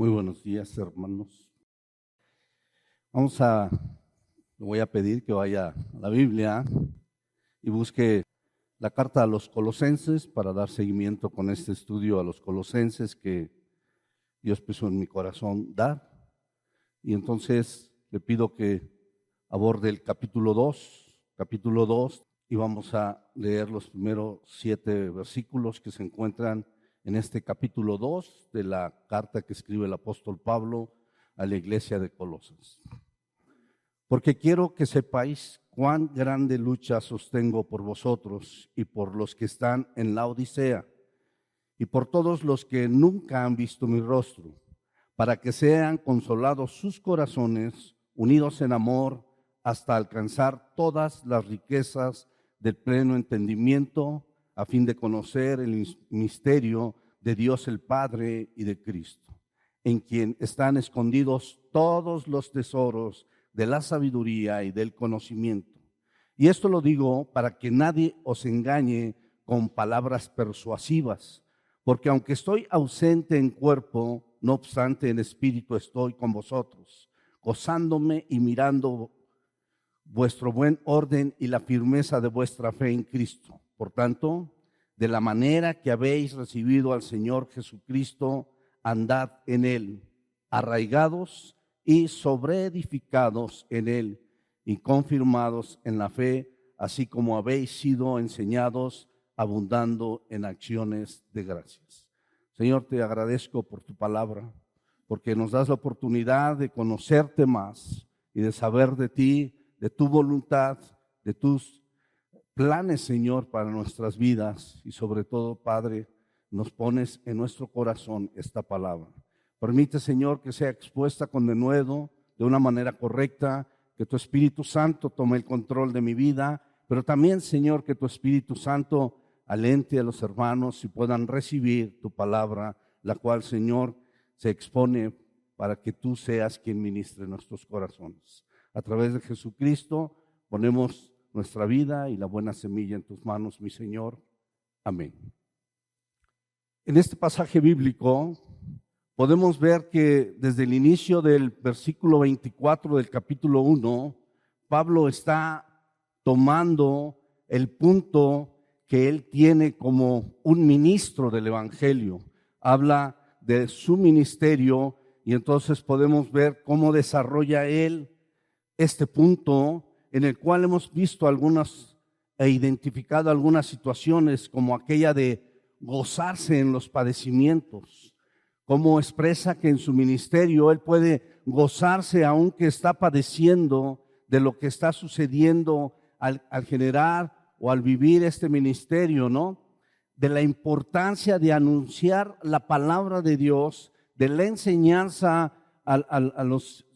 Muy buenos días, hermanos. Le voy a pedir que vaya a la Biblia y busque la carta a los Colosenses para dar seguimiento con este estudio a los Colosenses que Dios puso en mi corazón dar. Y entonces le pido que aborde el capítulo 2, y vamos a leer los primeros 7 versículos que se encuentran en este capítulo 2 de la carta que escribe el apóstol Pablo a la iglesia de Colosas. Porque quiero que sepáis cuán grande lucha sostengo por vosotros y por los que están en la Odisea y por todos los que nunca han visto mi rostro, para que sean consolados sus corazones, unidos en amor, hasta alcanzar todas las riquezas del pleno entendimiento, a fin de conocer el misterio de Dios el Padre y de Cristo, en quien están escondidos todos los tesoros de la sabiduría y del conocimiento. Y esto lo digo para que nadie os engañe con palabras persuasivas, porque aunque estoy ausente en cuerpo, no obstante en espíritu estoy con vosotros, gozándome y mirando vuestro buen orden y la firmeza de vuestra fe en Cristo. Por tanto, de la manera que habéis recibido al Señor Jesucristo, andad en Él, arraigados y sobreedificados en Él y confirmados en la fe, así como habéis sido enseñados, abundando en acciones de gracias. Señor, te agradezco por tu palabra, porque nos das la oportunidad de conocerte más y de saber de ti, de tu voluntad, de tus planes, Señor, para nuestras vidas. Y sobre todo, Padre, nos pones en nuestro corazón esta palabra. Permite, Señor, que sea expuesta con denuedo, de una manera correcta, que tu Espíritu Santo tome el control de mi vida, pero también, Señor, que tu Espíritu Santo alente a los hermanos y puedan recibir tu palabra, la cual, Señor, se expone para que tú seas quien ministre nuestros corazones. A través de Jesucristo ponemos nuestra vida y la buena semilla en tus manos, mi Señor. Amén. En este pasaje bíblico podemos ver que desde el inicio del versículo 24 del capítulo 1, Pablo está tomando el punto que él tiene como un ministro del Evangelio. Habla de su ministerio y entonces podemos ver cómo desarrolla él este punto en el cual hemos visto algunas e identificado algunas situaciones como aquella de gozarse en los padecimientos, cómo expresa que en su ministerio él puede gozarse aunque está padeciendo de lo que está sucediendo al generar o al vivir este ministerio, ¿no? De la importancia de anunciar la palabra de Dios, de la enseñanza a los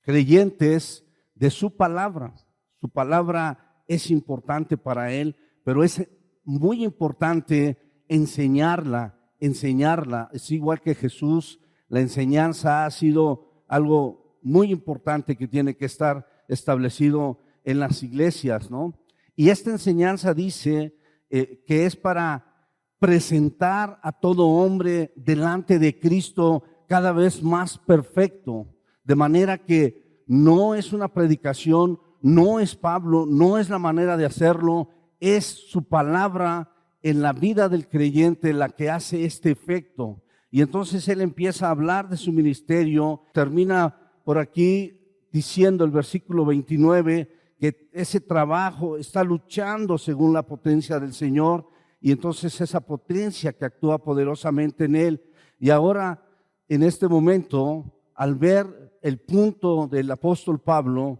creyentes de su palabra. Su palabra es importante para él, pero es muy importante enseñarla. Es igual que Jesús, la enseñanza ha sido algo muy importante que tiene que estar establecido en las iglesias, ¿no? Y esta enseñanza dice que es para presentar a todo hombre delante de Cristo cada vez más perfecto, de manera que no es una predicación, no es Pablo, no es la manera de hacerlo, es su palabra en la vida del creyente la que hace este efecto. Y entonces él empieza a hablar de su ministerio, termina por aquí diciendo el versículo 29 que ese trabajo está luchando según la potencia del Señor, y entonces esa potencia que actúa poderosamente en él. Y ahora, en este momento, al ver el punto del apóstol Pablo,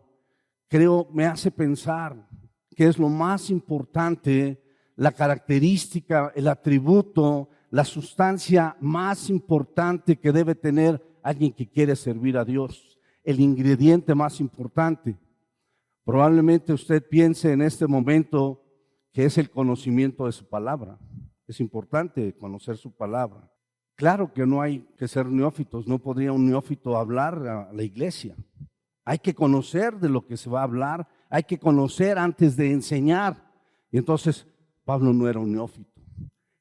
creo me hace pensar que es lo más importante, la característica, el atributo, la sustancia más importante que debe tener alguien que quiere servir a Dios, el ingrediente más importante. Probablemente usted piense en este momento que es el conocimiento de su palabra. Es importante conocer su palabra. Claro que no hay que ser neófitos, no podría un neófito hablar a la iglesia. Hay que conocer de lo que se va a hablar, hay que conocer antes de enseñar. Y entonces Pablo no era un neófito.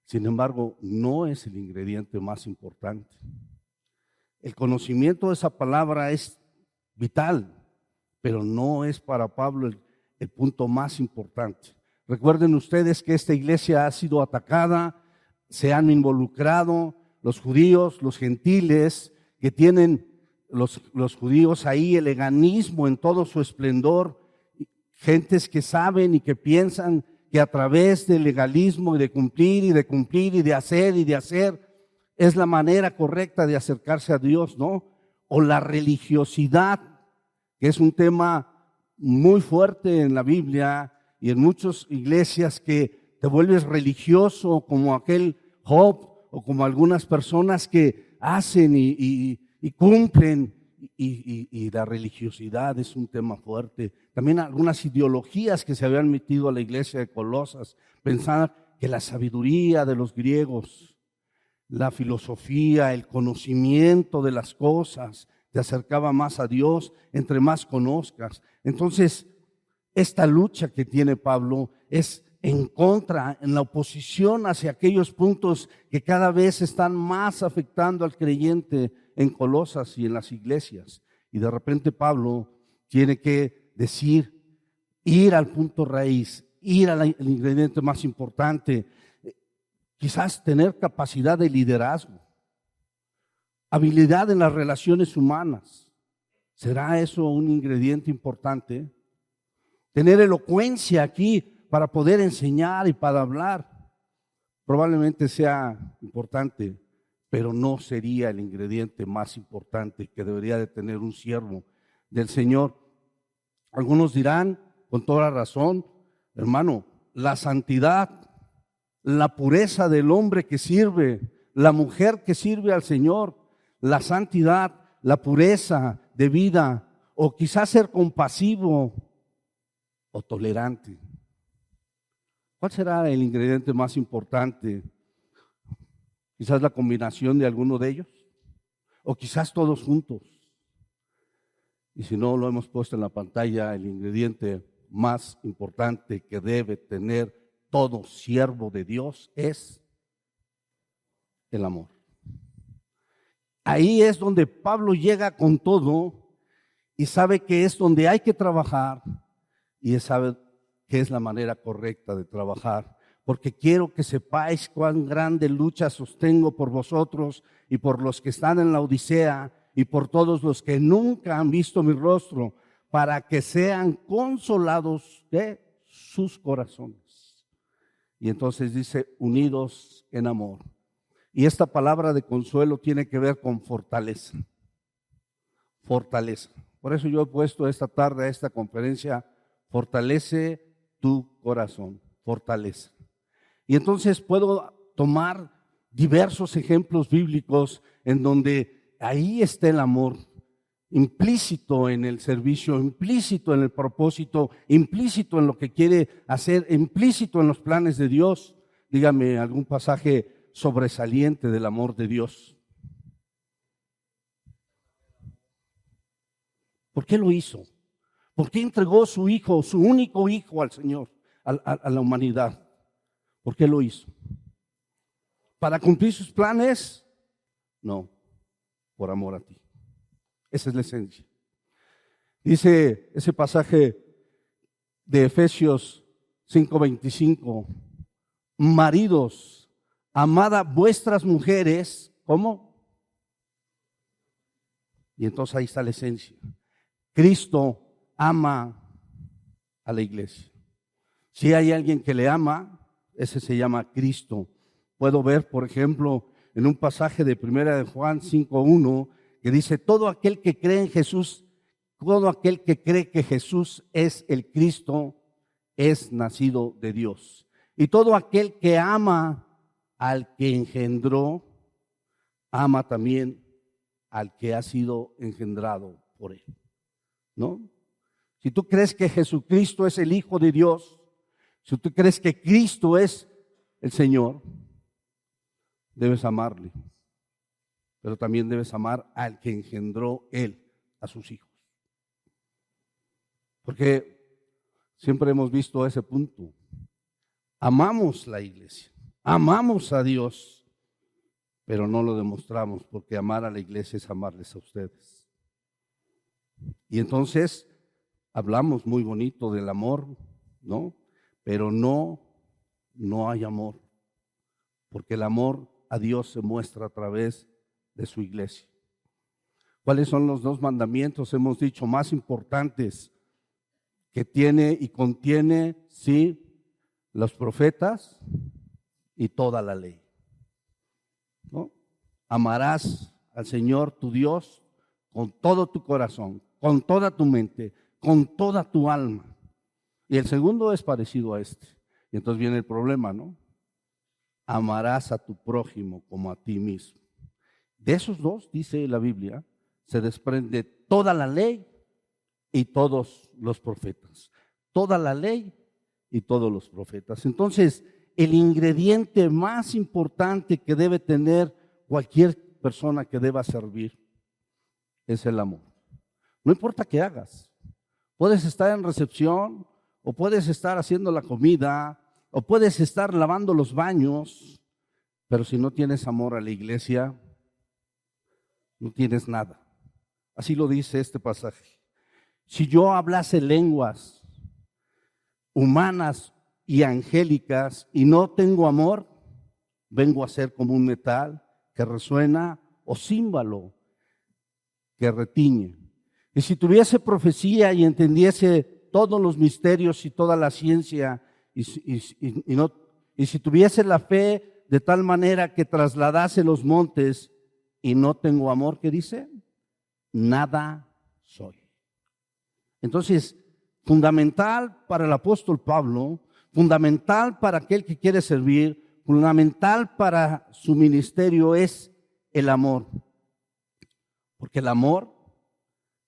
Sin embargo, no es el ingrediente más importante. El conocimiento de esa palabra es vital, pero no es para Pablo el punto más importante. Recuerden ustedes que esta iglesia ha sido atacada, se han involucrado los judíos, los gentiles, que tienen los judíos ahí el leganismo en todo su esplendor, gentes que saben y que piensan que a través del legalismo y de cumplir y de cumplir y de hacer es la manera correcta de acercarse a Dios, ¿no? O la religiosidad, que es un tema muy fuerte en la Biblia y en muchas iglesias, que te vuelves religioso como aquel Job o como algunas personas que hacen y cumplen, y la religiosidad es un tema fuerte. También algunas ideologías que se habían metido a la iglesia de Colosas, pensar que la sabiduría de los griegos, la filosofía, el conocimiento de las cosas te acercaba más a Dios, entre más conozcas. Entonces, esta lucha que tiene Pablo es en contra, en la oposición hacia aquellos puntos que cada vez están más afectando al creyente en Colosas y en las iglesias. Y de repente Pablo tiene que decir, ir al punto raíz, ir al ingrediente más importante, quizás tener capacidad de liderazgo, habilidad en las relaciones humanas. ¿Será eso un ingrediente importante? Tener elocuencia aquí para poder enseñar y para hablar, probablemente sea importante, pero no sería el ingrediente más importante que debería de tener un siervo del Señor. Algunos dirán, con toda razón, hermano, la santidad, la pureza del hombre que sirve, la mujer que sirve al Señor, la santidad, la pureza de vida, o quizás ser compasivo o tolerante. ¿Cuál será el ingrediente más importante? Quizás la combinación de alguno de ellos, o quizás todos juntos. Y si no lo hemos puesto en la pantalla, el ingrediente más importante que debe tener todo siervo de Dios es el amor. Ahí es donde Pablo llega con todo y sabe que es donde hay que trabajar y sabe que es la manera correcta de trabajar, porque quiero que sepáis cuán grande lucha sostengo por vosotros y por los que están en la Odisea y por todos los que nunca han visto mi rostro, para que sean consolados de sus corazones. Y entonces dice, unidos en amor. Y esta palabra de consuelo tiene que ver con fortaleza. Fortaleza. Por eso yo he puesto esta tarde a esta conferencia, fortalece tu corazón, fortaleza. Y entonces puedo tomar diversos ejemplos bíblicos en donde ahí está el amor, implícito en el servicio, implícito en el propósito, implícito en lo que quiere hacer, implícito en los planes de Dios. Dígame algún pasaje sobresaliente del amor de Dios. ¿Por qué lo hizo? ¿Por qué entregó su hijo, su único hijo al Señor, a la humanidad? ¿Por qué lo hizo? ¿Para cumplir sus planes? No, por amor a ti. Esa es la esencia. Dice ese pasaje de Efesios 5:25, maridos, amad a vuestras mujeres, ¿cómo? Y entonces ahí está la esencia. Cristo ama a la iglesia. Si hay alguien que le ama, ese se llama Cristo. Puedo ver, por ejemplo, en un pasaje de 1 de Juan 5:1, que dice, todo aquel que cree en Jesús, todo aquel que cree que Jesús es el Cristo, es nacido de Dios. Y todo aquel que ama al que engendró, ama también al que ha sido engendrado por él. ¿No? Si tú crees que Jesucristo es el Hijo de Dios, si tú crees que Cristo es el Señor, debes amarle. Pero también debes amar al que engendró Él a sus hijos. Porque siempre hemos visto ese punto. Amamos la iglesia, amamos a Dios, pero no lo demostramos, porque amar a la iglesia es amarles a ustedes. Y entonces hablamos muy bonito del amor, ¿no? Pero no hay amor, porque el amor a Dios se muestra a través de su iglesia. ¿Cuáles son los 2 mandamientos, hemos dicho, más importantes que tiene y contiene, sí, los profetas y toda la ley? ¿No? Amarás al Señor tu Dios con todo tu corazón, con toda tu mente, con toda tu alma. Y el segundo es parecido a este. Y entonces viene el problema, ¿no? Amarás a tu prójimo como a ti mismo. De esos 2, dice la Biblia, se desprende toda la ley y todos los profetas. Toda la ley y todos los profetas. Entonces, el ingrediente más importante que debe tener cualquier persona que deba servir es el amor. No importa qué hagas. Puedes estar en recepción, o puedes estar haciendo la comida, o puedes estar lavando los baños, pero si no tienes amor a la iglesia, no tienes nada. Así lo dice este pasaje. Si yo hablase lenguas humanas y angélicas y no tengo amor, vengo a ser como un metal que resuena o címbalo que retiñe. Y si tuviese profecía y entendiese todos los misterios y toda la ciencia, y si tuviese la fe de tal manera que trasladase los montes y no tengo amor, ¿qué dice? Nada soy. Entonces, fundamental para el apóstol Pablo, fundamental para aquel que quiere servir, fundamental para su ministerio es el amor. Porque el amor,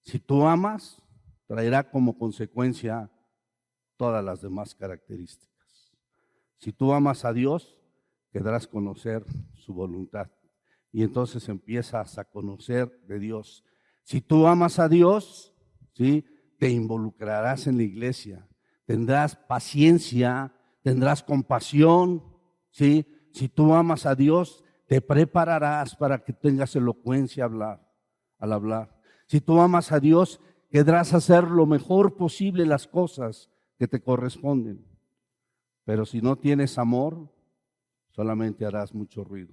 si tú amas, traerá como consecuencia todas las demás características. Si tú amas a Dios, querrás conocer su voluntad. Y entonces empiezas a conocer de Dios. Si tú amas a Dios, ¿sí?, te involucrarás en la iglesia, tendrás paciencia, tendrás compasión, ¿sí? Si tú amas a Dios, te prepararás para que tengas elocuencia al hablar. Si tú amas a Dios, querrás hacer lo mejor posible las cosas que te corresponden. Pero si no tienes amor, solamente harás mucho ruido,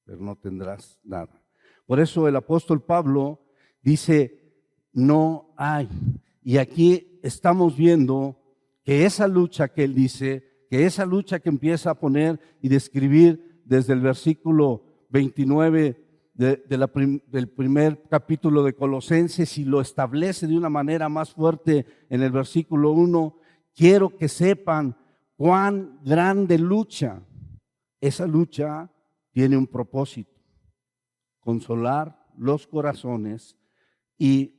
pero no tendrás nada. Por eso el apóstol Pablo dice, no hay. Y aquí estamos viendo que esa lucha que él dice, que esa lucha que empieza a poner y describir desde el versículo 29 del primer capítulo de Colosenses, y lo establece de una manera más fuerte en el versículo 1, quiero que sepan cuán grande lucha. Esa lucha tiene un propósito: consolar los corazones y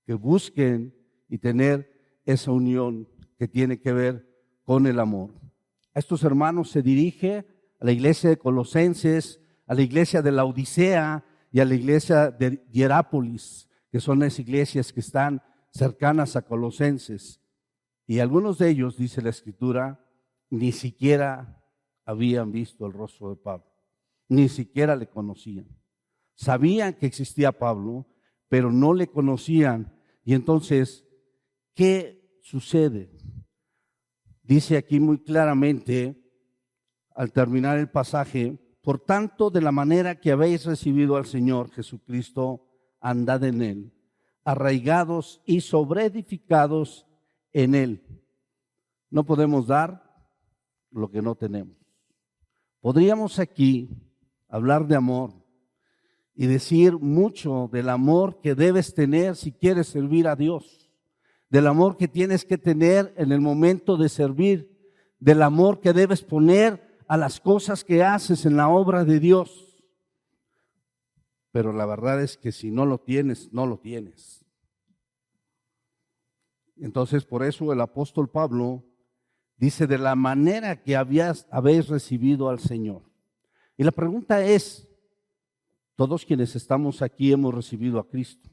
que busquen y tener esa unión que tiene que ver con el amor. A estos hermanos se dirige a la iglesia de Colosenses, a la iglesia de Laodicea y a la iglesia de Hierápolis, que son las iglesias que están cercanas a Colosenses. Y algunos de ellos, dice la Escritura, ni siquiera habían visto el rostro de Pablo, ni siquiera le conocían. Sabían que existía Pablo, pero no le conocían. Y entonces, ¿qué sucede? Dice aquí muy claramente, al terminar el pasaje, por tanto, de la manera que habéis recibido al Señor Jesucristo, andad en Él, arraigados y sobreedificados en Él. No podemos dar lo que no tenemos. Podríamos aquí hablar de amor y decir mucho del amor que debes tener si quieres servir a Dios, del amor que tienes que tener en el momento de servir, del amor que debes poner a las cosas que haces en la obra de Dios. Pero la verdad es que si no lo tienes, no lo tienes. Entonces, por eso el apóstol Pablo dice, de la manera que habéis recibido al Señor. Y la pregunta es, todos quienes estamos aquí hemos recibido a Cristo.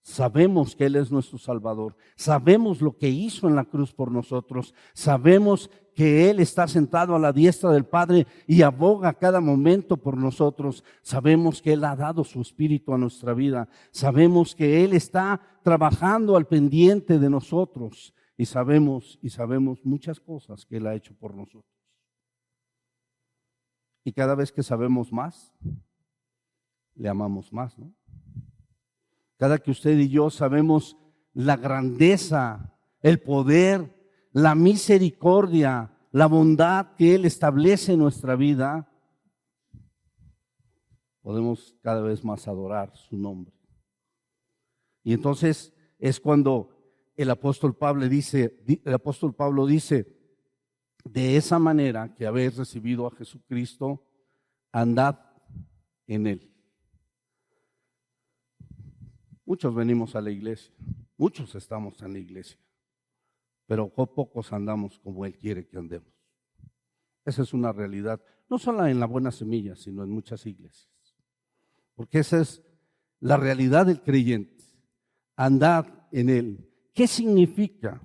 Sabemos que Él es nuestro Salvador. Sabemos lo que hizo en la cruz por nosotros. Sabemos que Él está sentado a la diestra del Padre y aboga cada momento por nosotros. Sabemos que Él ha dado su Espíritu a nuestra vida. Sabemos que Él está trabajando al pendiente de nosotros. Y sabemos muchas cosas que Él ha hecho por nosotros. Y cada vez que sabemos más, le amamos más, ¿no? Cada que usted y yo sabemos la grandeza, el poder, la misericordia, la bondad que Él establece en nuestra vida, podemos cada vez más adorar su nombre. Y entonces es cuando el apóstol Pablo dice, de esa manera que habéis recibido a Jesucristo, andad en Él. Muchos venimos a la iglesia, muchos estamos en la iglesia, pero pocos andamos como Él quiere que andemos. Esa es una realidad, no solo en la Buena Semilla, sino en muchas iglesias. Porque esa es la realidad del creyente, andar en Él. ¿Qué significa?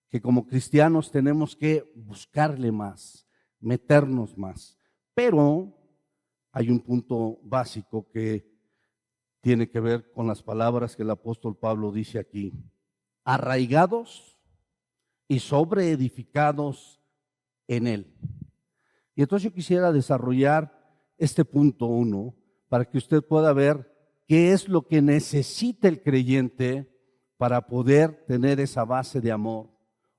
Que como cristianos tenemos que buscarle más, meternos más. Pero hay un punto básico que tiene que ver con las palabras que el apóstol Pablo dice aquí: arraigados y sobreedificados en Él. Y entonces yo quisiera desarrollar este punto 1 para que usted pueda ver qué es lo que necesita el creyente para poder tener esa base de amor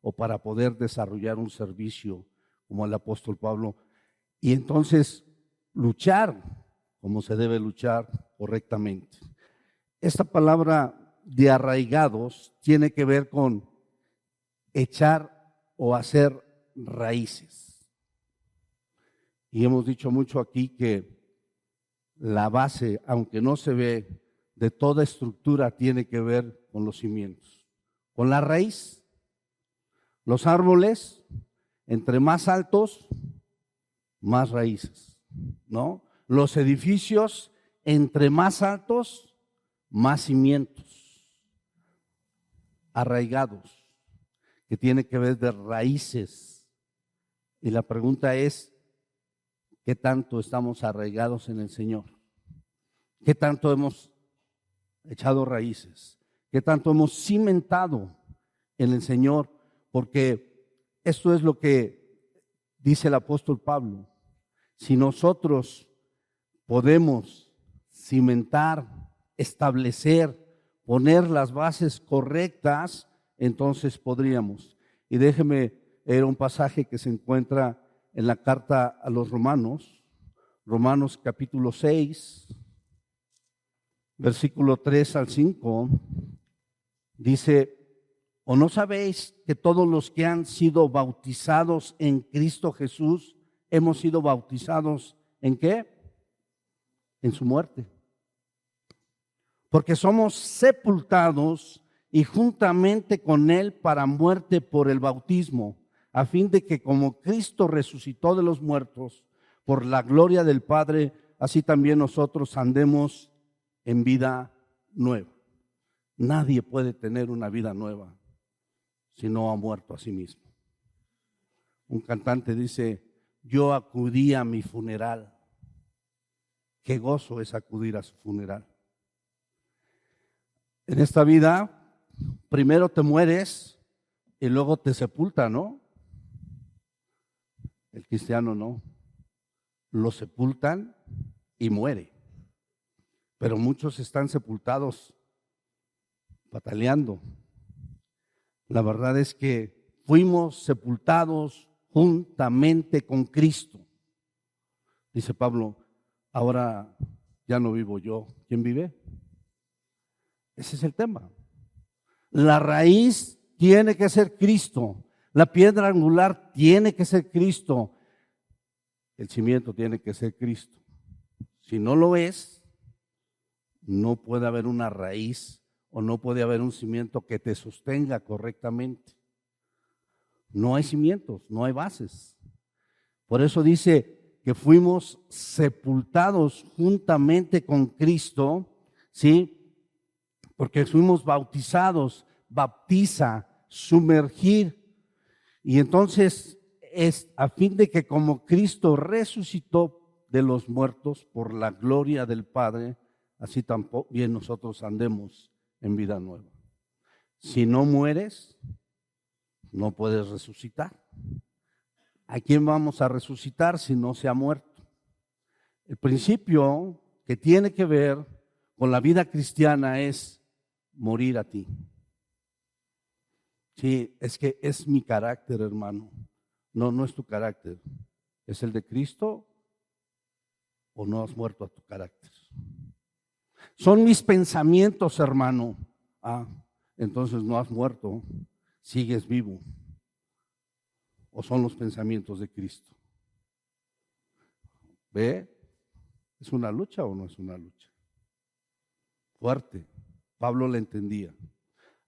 o para poder desarrollar un servicio como el apóstol Pablo. Y entonces luchar como se debe luchar correctamente. Esta palabra de arraigados tiene que ver con echar o hacer raíces. Y hemos dicho mucho aquí que la base, aunque no se ve, de toda estructura tiene que ver con los cimientos, con la raíz. Los árboles, entre más altos, más raíces, ¿no? Los edificios, entre más altos, más cimientos, arraigados, que tiene que ver de raíces. Y la pregunta es, ¿qué tanto estamos arraigados en el Señor? ¿Qué tanto hemos echado raíces? ¿Qué tanto hemos cimentado en el Señor? Porque esto es lo que dice el apóstol Pablo. Si nosotros podemos cimentar, establecer, poner las bases correctas, entonces podríamos. Y déjeme leer un pasaje que se encuentra en la carta a los Romanos, Romanos capítulo 6, versículo 3 al 5, dice: ¿o no sabéis que todos los que han sido bautizados en Cristo Jesús, hemos sido bautizados en qué? En su muerte. Porque somos sepultados y juntamente con Él para muerte por el bautismo, a fin de que como Cristo resucitó de los muertos por la gloria del Padre, así también nosotros andemos en vida nueva. Nadie puede tener una vida nueva si no ha muerto a sí mismo. Un cantante dice: yo acudí a mi funeral. Qué gozo es acudir a su funeral. En esta vida, primero te mueres y luego te sepultan, ¿no? El cristiano no. Lo sepultan y muere. Pero muchos están sepultados pataleando. La verdad es que fuimos sepultados juntamente con Cristo. Dice Pablo: ahora ya no vivo yo. ¿Quién vive? Ese es el tema. La raíz tiene que ser Cristo. La piedra angular tiene que ser Cristo. El cimiento tiene que ser Cristo. Si no lo es, no puede haber una raíz o no puede haber un cimiento que te sostenga correctamente. No hay cimientos, no hay bases. Por eso dice que fuimos sepultados juntamente con Cristo, ¿sí? porque fuimos bautizados, bautiza, sumergir. Y entonces es a fin de que como Cristo resucitó de los muertos por la gloria del Padre, así también nosotros andemos en vida nueva. Si no mueres, no puedes resucitar. ¿A quién vamos a resucitar si no se ha muerto? El principio que tiene que ver con la vida cristiana es morir a ti. Sí, es que es mi carácter, hermano. No es tu carácter. ¿Es el de Cristo o no has muerto a tu carácter? Son mis pensamientos, hermano. Entonces no has muerto, sigues vivo. ¿O son los pensamientos de Cristo? ¿Ve? ¿Es una lucha o no es una lucha? Fuerte. Pablo la entendía.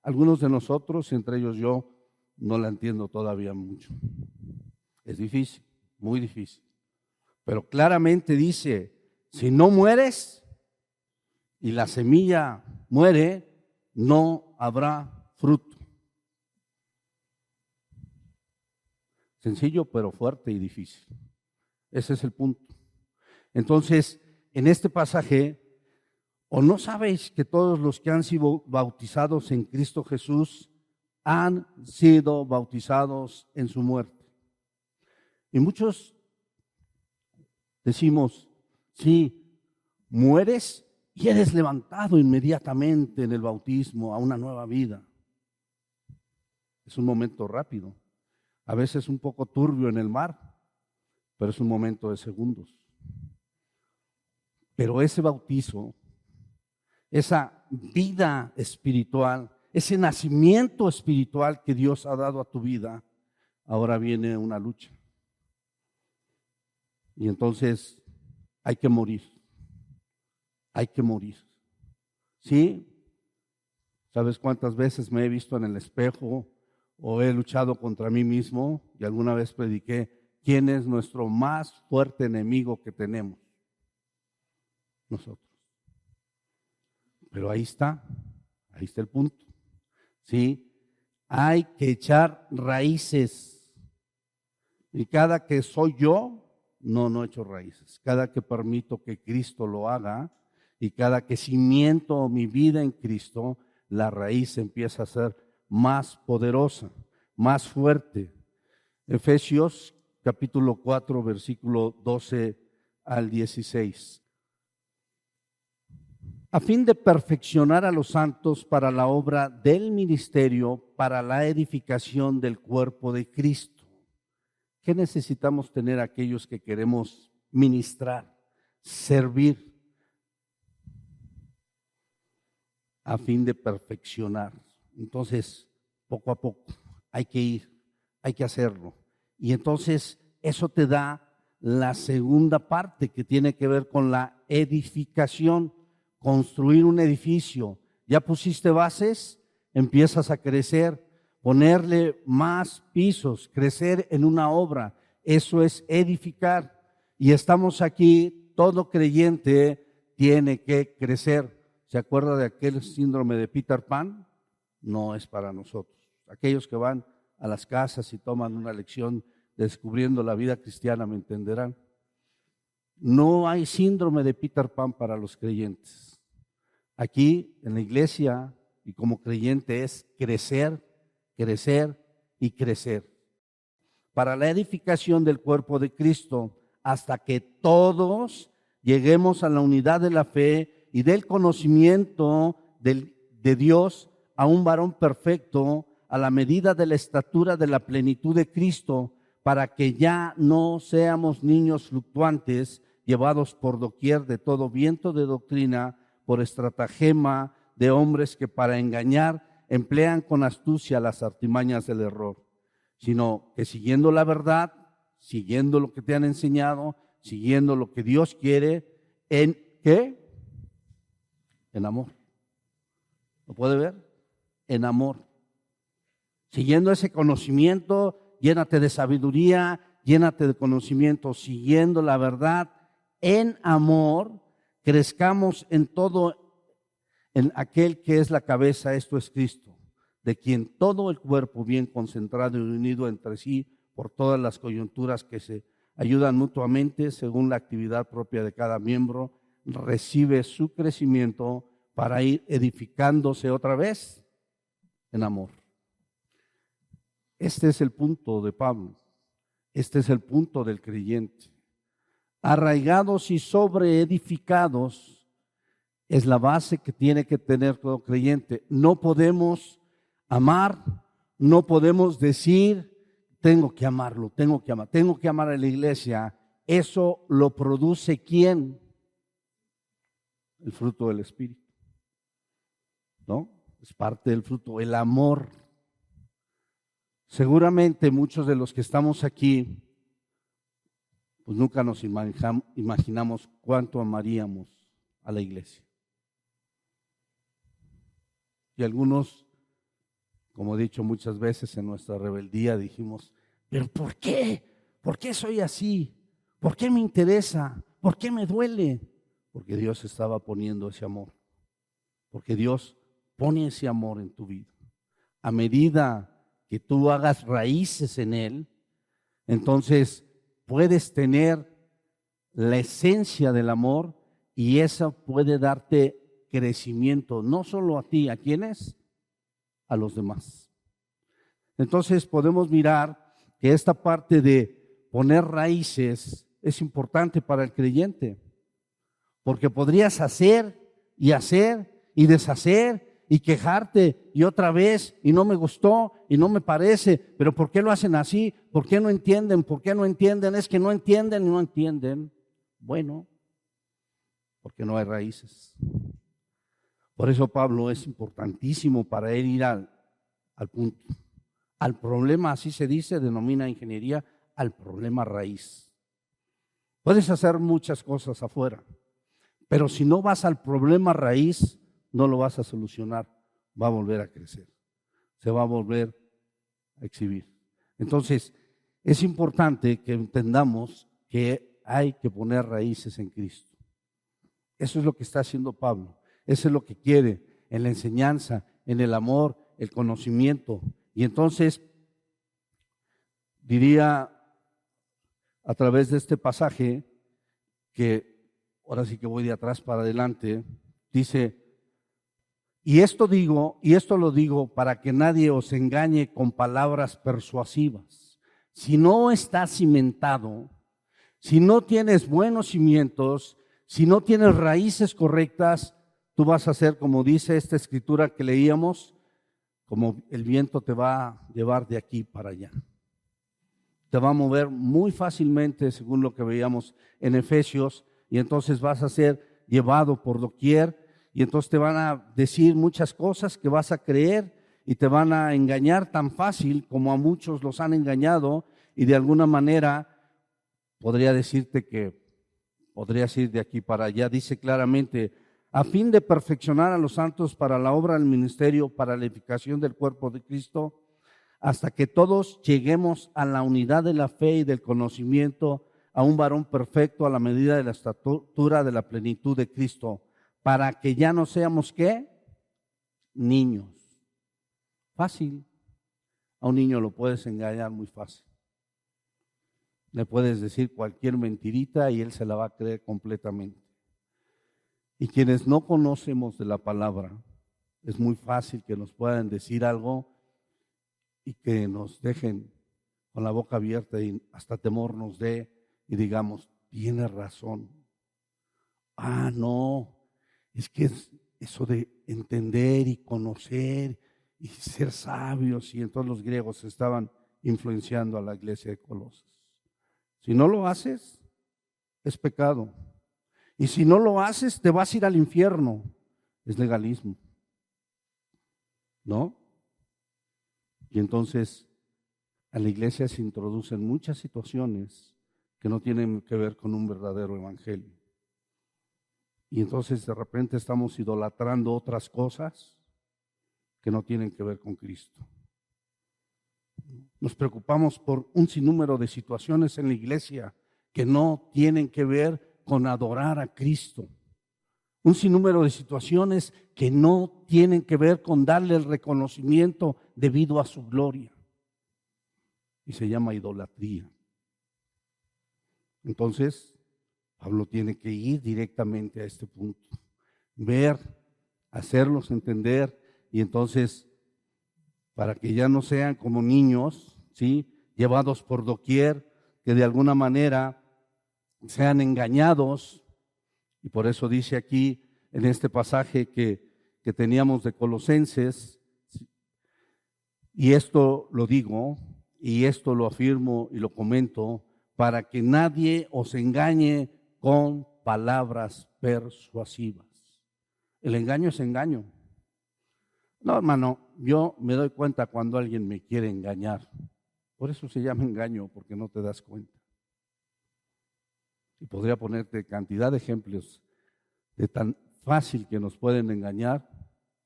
Algunos de nosotros, entre ellos yo, no la entiendo todavía mucho. Es difícil, muy difícil. Pero claramente dice, si no mueres y la semilla muere, no habrá fruto. Sencillo, pero fuerte y difícil. Ese es el punto. Entonces, en este pasaje, ¿o no sabéis que todos los que han sido bautizados en Cristo Jesús han sido bautizados en su muerte? Y muchos decimos, sí, mueres y eres levantado inmediatamente en el bautismo a una nueva vida. Es un momento rápido, a veces un poco turbio en el mar, pero es un momento de segundos. Pero ese bautizo, esa vida espiritual, ese nacimiento espiritual que Dios ha dado a tu vida, ahora viene una lucha. Y entonces hay que morir. Hay que morir. ¿Sí? ¿Sabes cuántas veces me he visto en el espejo o he luchado contra mí mismo? Y alguna vez prediqué, ¿quién es nuestro más fuerte enemigo que tenemos? Nosotros. Pero ahí está el punto. ¿Sí? Hay que echar raíces. Y cada que soy yo, no echo raíces. Cada que permito que Cristo lo haga y cada que cimiento mi vida en Cristo, la raíz empieza a ser más poderosa, más fuerte. Efesios capítulo 4, versículo 12 al 16. A fin de perfeccionar a los santos para la obra del ministerio, para la edificación del cuerpo de Cristo. ¿Qué necesitamos tener aquellos que queremos ministrar, servir? A fin de perfeccionar. Entonces, poco a poco, hay que ir, hay que hacerlo. Y entonces, eso te da la segunda parte que tiene que ver con la edificación. Construir un edificio. Ya pusiste bases, empiezas a crecer, ponerle más pisos, crecer en una obra. Eso es edificar. Y estamos aquí, todo creyente tiene que crecer. ¿Se acuerda de aquel síndrome de Peter Pan? No es para nosotros. Aquellos que van a las casas y toman una lección descubriendo la vida cristiana me entenderán. No hay síndrome de Peter Pan para los creyentes. Aquí en la iglesia y como creyente es crecer, crecer y crecer. Para la edificación del cuerpo de Cristo, hasta que todos lleguemos a la unidad de la fe y del conocimiento de Dios, a un varón perfecto, a la medida de la estatura de la plenitud de Cristo, para que ya no seamos niños fluctuantes, llevados por doquier de todo viento de doctrina, por estratagema de hombres que para engañar emplean con astucia las artimañas del error, sino que siguiendo la verdad, siguiendo lo que te han enseñado, siguiendo lo que Dios quiere, ¿en qué? En amor. ¿Lo puede ver? En amor. Siguiendo ese conocimiento, llénate de sabiduría, llénate de conocimiento, siguiendo la verdad, en amor, crezcamos en todo en aquel que es la cabeza, esto es Cristo, de quien todo el cuerpo bien concentrado y unido entre sí por todas las coyunturas que se ayudan mutuamente según la actividad propia de cada miembro, recibe su crecimiento para ir edificándose otra vez en amor. Este es el punto de Pablo, este es el punto del creyente. Arraigados y sobreedificados es la base que tiene que tener todo creyente. No podemos amar, no podemos decir, tengo que amarlo, tengo que amar a la iglesia. Eso lo produce ¿quién? El fruto del Espíritu, ¿no? Es parte del fruto, el amor. Seguramente muchos de los que estamos aquí, pues nunca nos imaginamos cuánto amaríamos a la iglesia. Y algunos, como he dicho muchas veces en nuestra rebeldía, dijimos, ¿pero por qué? ¿Por qué soy así? ¿Por qué me interesa? ¿Por qué me duele? Porque Dios estaba poniendo ese amor. Porque Dios pone ese amor en tu vida. A medida que tú hagas raíces en Él, entonces puedes tener la esencia del amor y esa puede darte crecimiento, no solo a ti, ¿a quiénes? A los demás. Entonces podemos mirar que esta parte de poner raíces es importante para el creyente, porque podrías hacer y deshacer y quejarte y otra vez y no me gustó y no me parece, pero ¿por qué lo hacen así? ¿Por qué no entienden? ¿Por qué no entienden? Es que no entienden y no entienden. Bueno, porque no hay raíces. Por eso Pablo es importantísimo para él ir al punto, al problema, así se dice, denomina ingeniería, al problema raíz. Puedes hacer muchas cosas afuera, pero si no vas al problema raíz, no lo vas a solucionar, va a volver a crecer, se va a volver a exhibir. Entonces, es importante que entendamos que hay que poner raíces en Cristo. Eso es lo que está haciendo Pablo, eso es lo que quiere en la enseñanza, en el amor, el conocimiento. Y entonces, diría a través de este pasaje, que ahora sí que voy de atrás para adelante, dice, y esto lo digo para que nadie os engañe con palabras persuasivas. Si no estás cimentado, si no tienes buenos cimientos, si no tienes raíces correctas, tú vas a ser, como dice esta escritura que leíamos, como el viento te va a llevar de aquí para allá. Te va a mover muy fácilmente, según lo que veíamos en Efesios, y entonces vas a ser llevado por doquier. Y entonces te van a decir muchas cosas que vas a creer y te van a engañar tan fácil como a muchos los han engañado, y de alguna manera podría decirte que podrías ir de aquí para allá. Dice claramente, a fin de perfeccionar a los santos para la obra del ministerio, para la edificación del cuerpo de Cristo, hasta que todos lleguemos a la unidad de la fe y del conocimiento, a un varón perfecto a la medida de la estatura de la plenitud de Cristo, para que ya no seamos, ¿qué? Niños. Fácil. A un niño lo puedes engañar muy fácil. Le puedes decir cualquier mentirita y él se la va a creer completamente. Y quienes no conocemos de la palabra, es muy fácil que nos puedan decir algo y que nos dejen con la boca abierta y hasta temor nos dé y digamos, tiene razón. Ah, no. Es que es eso de entender y conocer y ser sabios, y entonces los griegos estaban influenciando a la iglesia de Colosas. Si no lo haces, es pecado. Y si no lo haces, te vas a ir al infierno. Es legalismo, ¿no? Y entonces a la iglesia se introducen muchas situaciones que no tienen que ver con un verdadero evangelio. Y entonces de repente estamos idolatrando otras cosas que no tienen que ver con Cristo. Nos preocupamos por un sinnúmero de situaciones en la iglesia que no tienen que ver con adorar a Cristo. un sinnúmero de situaciones que no tienen que ver con darle el reconocimiento debido a su gloria. Y se llama idolatría. Entonces, Pablo tiene que ir directamente a este punto, ver, hacerlos entender, y entonces, para que ya no sean como niños, ¿sí?, llevados por doquier, que de alguna manera sean engañados. Y por eso dice aquí en este pasaje que teníamos de Colosenses, y esto lo digo, y esto lo afirmo y lo comento, para que nadie os engañe con palabras persuasivas. El engaño es engaño. No, hermano, yo me doy cuenta cuando alguien me quiere engañar. Por eso se llama engaño, porque no te das cuenta. Y podría ponerte cantidad de ejemplos de tan fácil que nos pueden engañar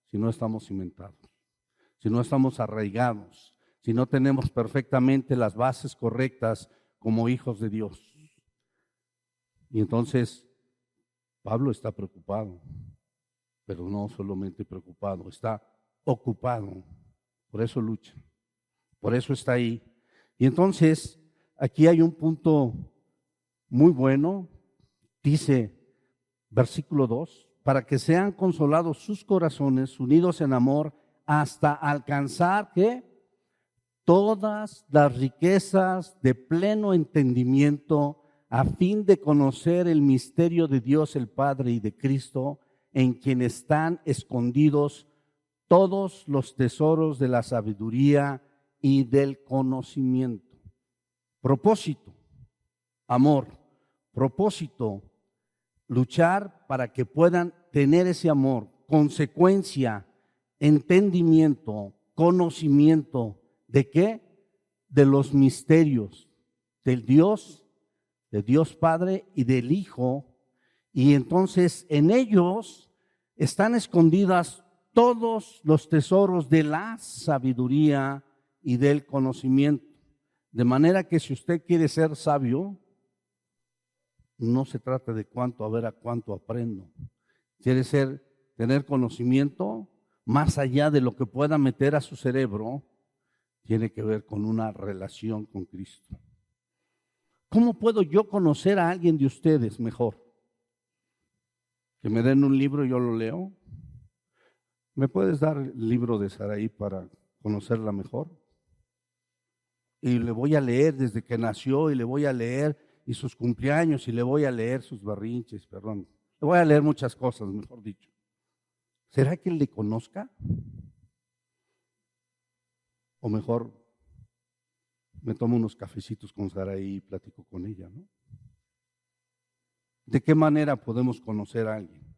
si no estamos cimentados, si no estamos arraigados, si no tenemos perfectamente las bases correctas como hijos de Dios. Y entonces Pablo está preocupado, pero no solamente preocupado, está ocupado. Por eso lucha, por eso está ahí. Y entonces aquí hay un punto muy bueno, dice versículo 2, para que sean consolados sus corazones, unidos en amor, hasta alcanzar ¿qué? Todas las riquezas de pleno entendimiento, a fin de conocer el misterio de Dios el Padre y de Cristo, en quien están escondidos todos los tesoros de la sabiduría y del conocimiento. Propósito, amor. Propósito, luchar para que puedan tener ese amor. Consecuencia, entendimiento, conocimiento. ¿De qué? De los misterios del Dios, de Dios Padre y del Hijo. Y entonces en ellos están escondidas todos los tesoros de la sabiduría y del conocimiento. De manera que si usted quiere ser sabio, no se trata de cuánto, a ver a cuánto aprendo. Quiere tener conocimiento más allá de lo que pueda meter a su cerebro, tiene que ver con una relación con Cristo. ¿Cómo puedo yo conocer a alguien de ustedes mejor? Que me den un libro y yo lo leo. ¿Me puedes dar el libro de Saraí para conocerla mejor? Y le voy a leer desde que nació, y le voy a leer y sus cumpleaños, y le voy a leer sus berrinches, perdón. Le voy a leer muchas cosas, mejor dicho. ¿Será que él le conozca? O mejor, me tomo unos cafecitos con Saraí y platico con ella, ¿no? ¿De qué manera podemos conocer a alguien?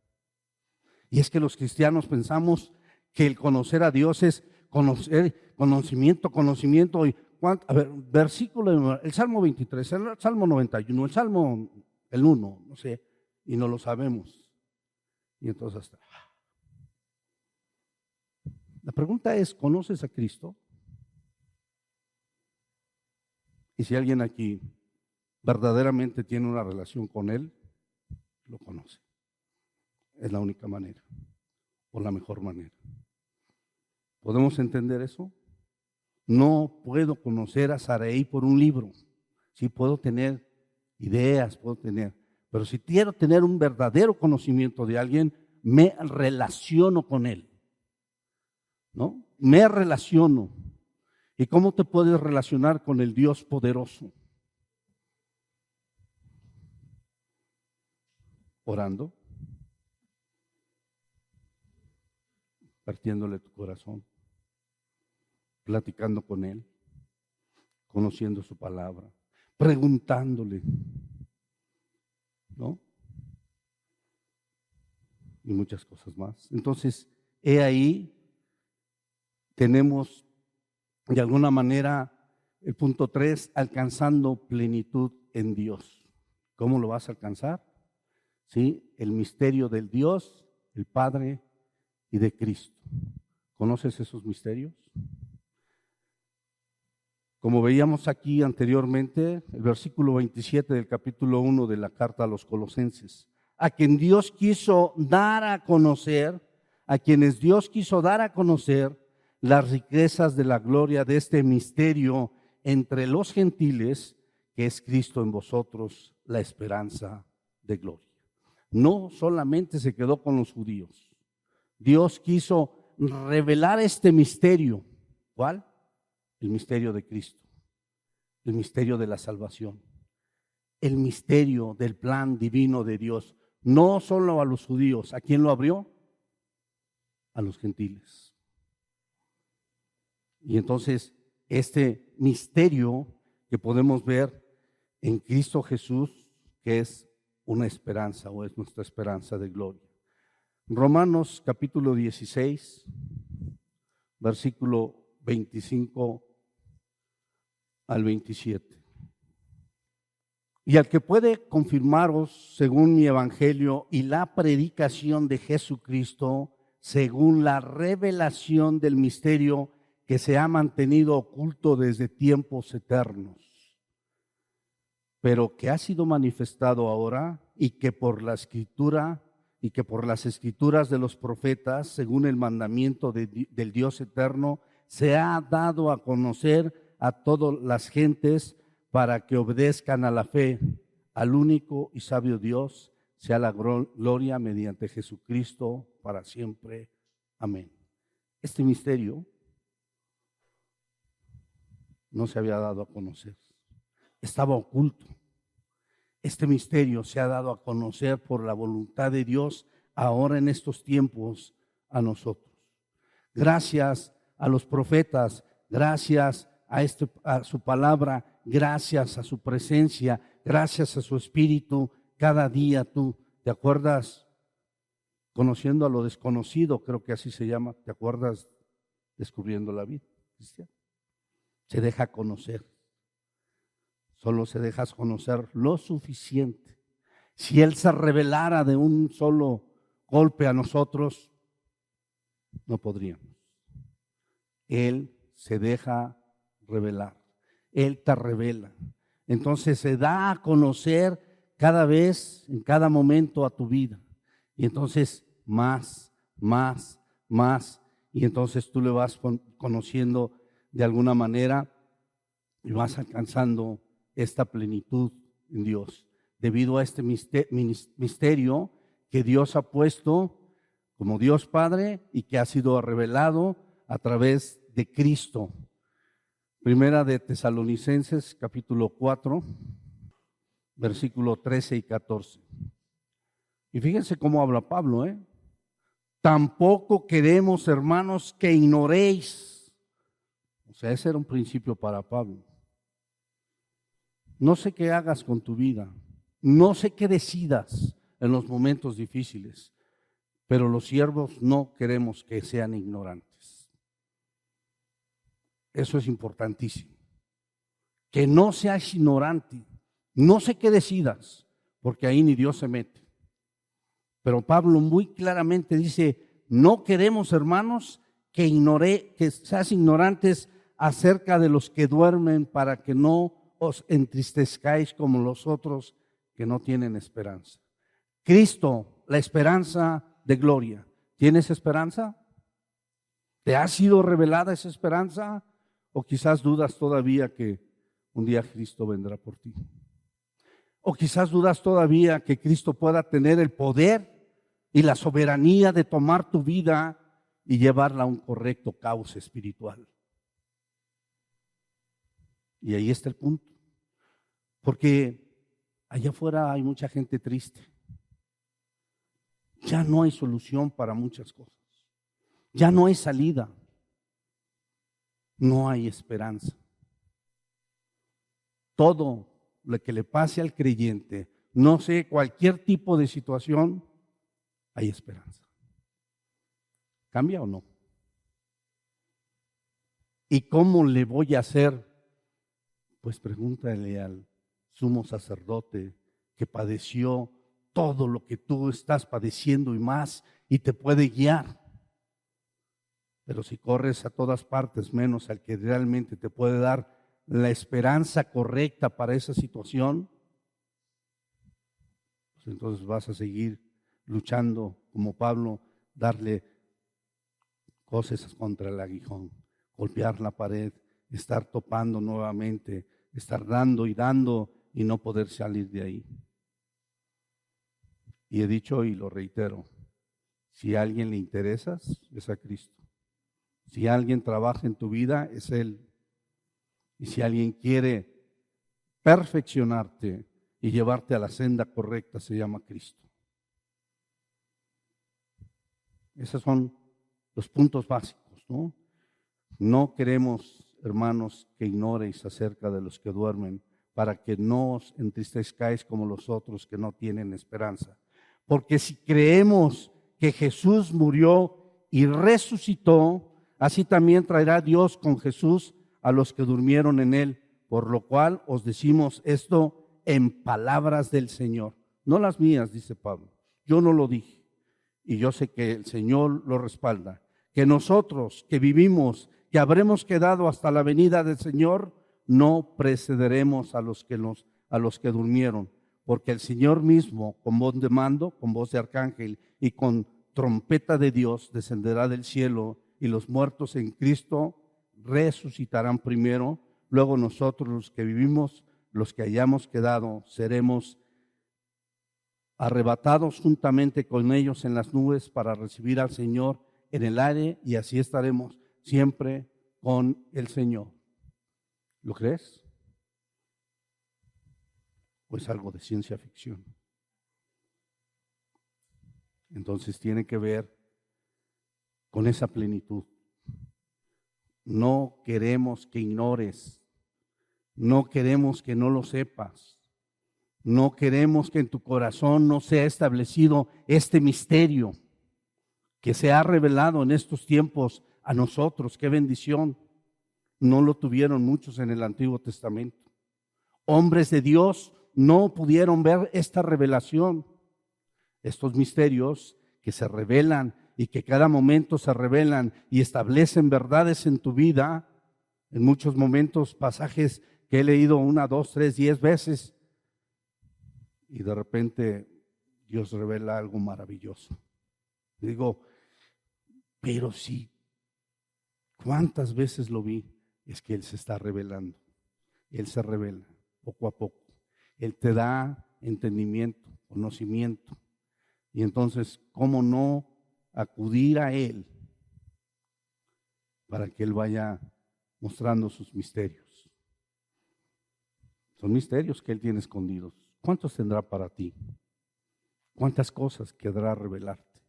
Y es que los cristianos pensamos que el conocer a Dios es conocer, conocimiento. Y a ver, versículo, el Salmo 23, el Salmo 91, el Salmo, el 1, no sé, y no lo sabemos. Y entonces hasta. La pregunta es, ¿conoces a Cristo? Y si alguien aquí verdaderamente tiene una relación con Él, lo conoce. Es la única manera, o la mejor manera. ¿Podemos entender eso? No puedo conocer a Saraí por un libro. Sí puedo tener ideas, pero si quiero tener un verdadero conocimiento de alguien, me relaciono con él, ¿no? Me relaciono. ¿Y cómo te puedes relacionar con el Dios poderoso? Orando, partiéndole tu corazón, platicando con Él, conociendo su palabra, preguntándole, ¿no? Y muchas cosas más. Entonces, he ahí, tenemos de alguna manera el punto 3, alcanzando plenitud en Dios. ¿Cómo lo vas a alcanzar? ¿Sí? El misterio del Dios, el Padre y de Cristo. ¿Conoces esos misterios? Como veíamos aquí anteriormente, el versículo 27 del capítulo 1 de la carta a los Colosenses, a quien Dios quiso dar a conocer, a quienes Dios quiso dar a conocer las riquezas de la gloria de este misterio entre los gentiles, que es Cristo en vosotros, la esperanza de gloria. No solamente se quedó con los judíos. Dios quiso revelar este misterio. ¿Cuál? El misterio de Cristo, el misterio de la salvación, el misterio del plan divino de Dios. No solo a los judíos. ¿A quién lo abrió? A los gentiles. Y entonces este misterio que podemos ver en Cristo Jesús, que es una esperanza o es nuestra esperanza de gloria. Romanos capítulo 16, versículo 25 al 27. Y al que puede confirmaros según mi evangelio y la predicación de Jesucristo, según la revelación del misterio que se ha mantenido oculto desde tiempos eternos, pero que ha sido manifestado ahora y que por la escritura y que por las escrituras de los profetas, según el mandamiento del Dios eterno, se ha dado a conocer a todas las gentes para que obedezcan a la fe, al único y sabio Dios, sea la gloria mediante Jesucristo para siempre. Amén. Este misterio no se había dado a conocer, estaba oculto. Este misterio se ha dado a conocer por la voluntad de Dios ahora en estos tiempos a nosotros. Gracias a los profetas, gracias a su palabra, gracias a su presencia, gracias a su espíritu, cada día tú te acuerdas, conociendo a lo desconocido, creo que así se llama, te acuerdas descubriendo la vida cristiana. Se deja conocer. Solo se deja conocer lo suficiente. Si Él se revelara de un solo golpe a nosotros, no podríamos. Él se deja revelar. Él te revela. Entonces se da a conocer cada vez, en cada momento a tu vida. Y entonces más. Y entonces tú le vas conociendo de alguna manera y vas alcanzando esta plenitud en Dios, debido a este misterio que Dios ha puesto como Dios Padre y que ha sido revelado a través de Cristo. Primera de Tesalonicenses, capítulo 4, versículo 13 y 14. Y fíjense cómo habla Pablo, Tampoco queremos, hermanos, que ignoréis. O sea, ese era un principio para Pablo. No sé qué hagas con tu vida, no sé qué decidas en los momentos difíciles, pero los siervos no queremos que sean ignorantes. Eso es importantísimo. Que no seas ignorante, no sé qué decidas, porque ahí ni Dios se mete. Pero Pablo muy claramente dice, no queremos, hermanos, que seas ignorantes acerca de los que duermen, para que no os entristezcáis como los otros que no tienen esperanza. Cristo, la esperanza de gloria. ¿Tienes esperanza? ¿Te ha sido revelada esa esperanza? ¿O quizás dudas todavía que un día Cristo vendrá por ti? ¿O quizás dudas todavía que Cristo pueda tener el poder y la soberanía de tomar tu vida y llevarla a un correcto cauce espiritual? Y ahí está el punto. Porque allá afuera hay mucha gente triste. Ya no hay solución para muchas cosas. Ya no hay salida. No hay esperanza. Todo lo que le pase al creyente, no sé, cualquier tipo de situación, hay esperanza. ¿Cambia o no? ¿Y cómo le voy a hacer? Pues pregúntale al sumo sacerdote que padeció todo lo que tú estás padeciendo y más, y te puede guiar. Pero si corres a todas partes menos al que realmente te puede dar la esperanza correcta para esa situación, pues entonces vas a seguir luchando como Pablo, darle cosas contra el aguijón, golpear la pared, estar topando nuevamente, estar dando y no poder salir de ahí. Y he dicho y lo reitero, si a alguien le interesas, es a Cristo. Si alguien trabaja en tu vida, es Él. Y si alguien quiere perfeccionarte y llevarte a la senda correcta, se llama Cristo. Esos son los puntos básicos, ¿no? No queremos, hermanos, que ignoréis acerca de los que duermen, para que no os entristezcáis como los otros que no tienen esperanza. Porque si creemos que Jesús murió y resucitó, así también traerá Dios con Jesús a los que durmieron en él. Por lo cual os decimos esto en palabras del Señor. No las mías, dice Pablo. Yo no lo dije. Y yo sé que el Señor lo respalda. Que nosotros que vivimos, que habremos quedado hasta la venida del Señor, no precederemos a los que durmieron. Porque el Señor mismo, con voz de mando, con voz de arcángel y con trompeta de Dios, descenderá del cielo, y los muertos en Cristo resucitarán primero. Luego nosotros, los que vivimos, los que hayamos quedado, seremos arrebatados juntamente con ellos en las nubes para recibir al Señor en el aire, y así estaremos siempre con el Señor. ¿Lo crees? ¿O es algo de ciencia ficción? Entonces tiene que ver con esa plenitud. No queremos que ignores, no queremos que no lo sepas, no queremos que en tu corazón no sea establecido este misterio que se ha revelado en estos tiempos a nosotros. ¡Qué bendición! No lo tuvieron muchos en el Antiguo Testamento. Hombres de Dios no pudieron ver esta revelación, estos misterios que se revelan y que cada momento se revelan y establecen verdades en tu vida. En muchos momentos, pasajes que he leído 1, 2, 3, 10 veces, y de repente Dios revela algo maravilloso. Digo, pero sí, ¿cuántas veces lo vi? Es que Él se está revelando. Él se revela poco a poco. Él te da entendimiento, conocimiento. Y entonces, ¿cómo no acudir a Él para que Él vaya mostrando sus misterios? Son misterios que Él tiene escondidos. ¿Cuántos tendrá para ti? ¿Cuántas cosas querrá revelarte?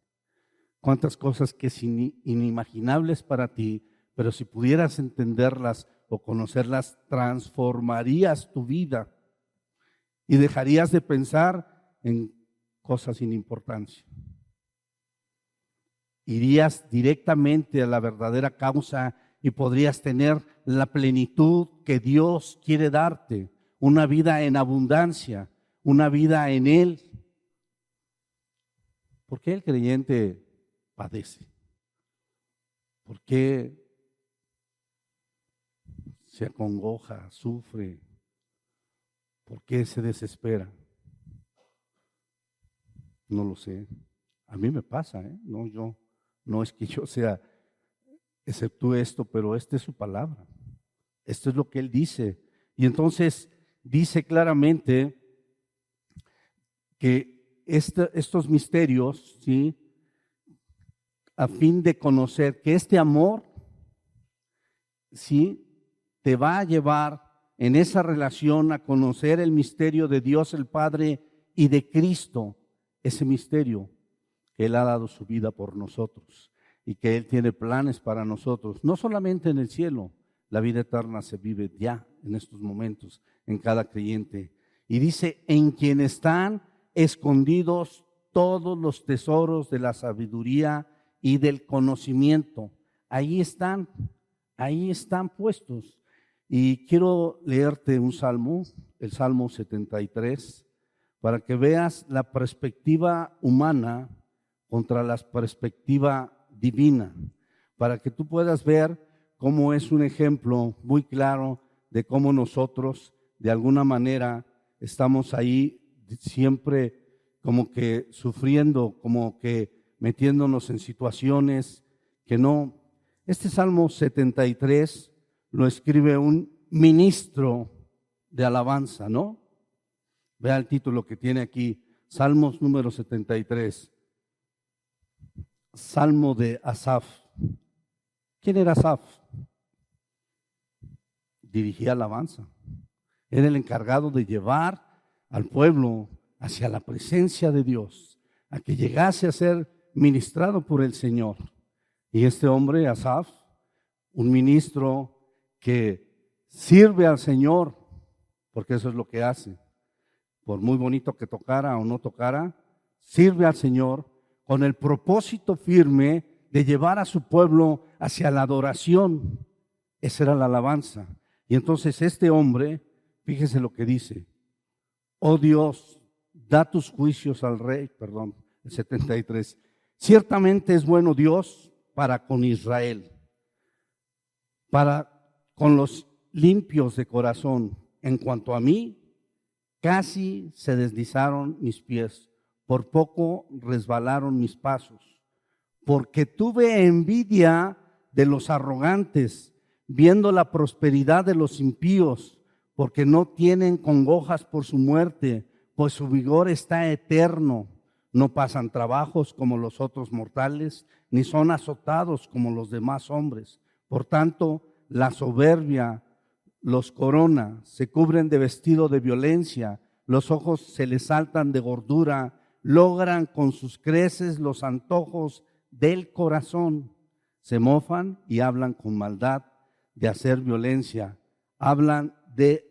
¿Cuántas cosas que son inimaginables para ti, pero si pudieras entenderlas o conocerlas, transformarías tu vida y dejarías de pensar en cosas sin importancia? Irías directamente a la verdadera causa y podrías tener la plenitud que Dios quiere darte, una vida en abundancia, una vida en Él. ¿Por qué el creyente padece? ¿Por qué se acongoja, sufre? ¿Por qué se desespera? No lo sé. A mí me pasa, no es que yo sea, exceptúe esto, pero esta es su palabra. Esto es lo que Él dice. Y entonces dice claramente que estos misterios, ¿sí?, a fin de conocer que este amor, ¿sí?, te va a llevar en esa relación a conocer el misterio de Dios el Padre y de Cristo, ese misterio que Él ha dado su vida por nosotros y que Él tiene planes para nosotros, no solamente en el cielo. La vida eterna se vive ya en estos momentos en cada creyente. Y dice, en quien están escondidos todos los tesoros de la sabiduría y del conocimiento. Ahí están puestos. Y quiero leerte un salmo, el Salmo 73, para que veas la perspectiva humana contra la perspectiva divina, para que tú puedas ver cómo es un ejemplo muy claro de cómo nosotros de alguna manera estamos ahí siempre como que sufriendo, como que metiéndonos en situaciones que no. Este Salmo 73 lo escribe un ministro de alabanza, ¿no? Vea el título que tiene aquí, Salmos número 73, Salmo de Asaf. ¿Quién era Asaf? Dirigía alabanza. Era el encargado de llevar al pueblo hacia la presencia de Dios, a que llegase a ser ministrado por el Señor. Y este hombre, Asaf, un ministro que sirve al Señor, porque eso es lo que hace. Por muy bonito que tocara o no tocara, sirve al Señor con el propósito firme de llevar a su pueblo hacia la adoración. Esa era la alabanza. Y entonces este hombre, fíjese lo que dice: oh Dios, da tus juicios al rey, el 73. Ciertamente es bueno Dios para con Israel, para con los limpios de corazón. En cuanto a mí, casi se deslizaron mis pies, por poco resbalaron mis pasos, porque tuve envidia de los arrogantes, viendo la prosperidad de los impíos, porque no tienen congojas por su muerte, pues su vigor está eterno. No pasan trabajos como los otros mortales, ni son azotados como los demás hombres. Por tanto, la soberbia los corona, se cubren de vestido de violencia, los ojos se les saltan de gordura, logran con sus creces los antojos del corazón, se mofan y hablan con maldad de hacer violencia, hablan de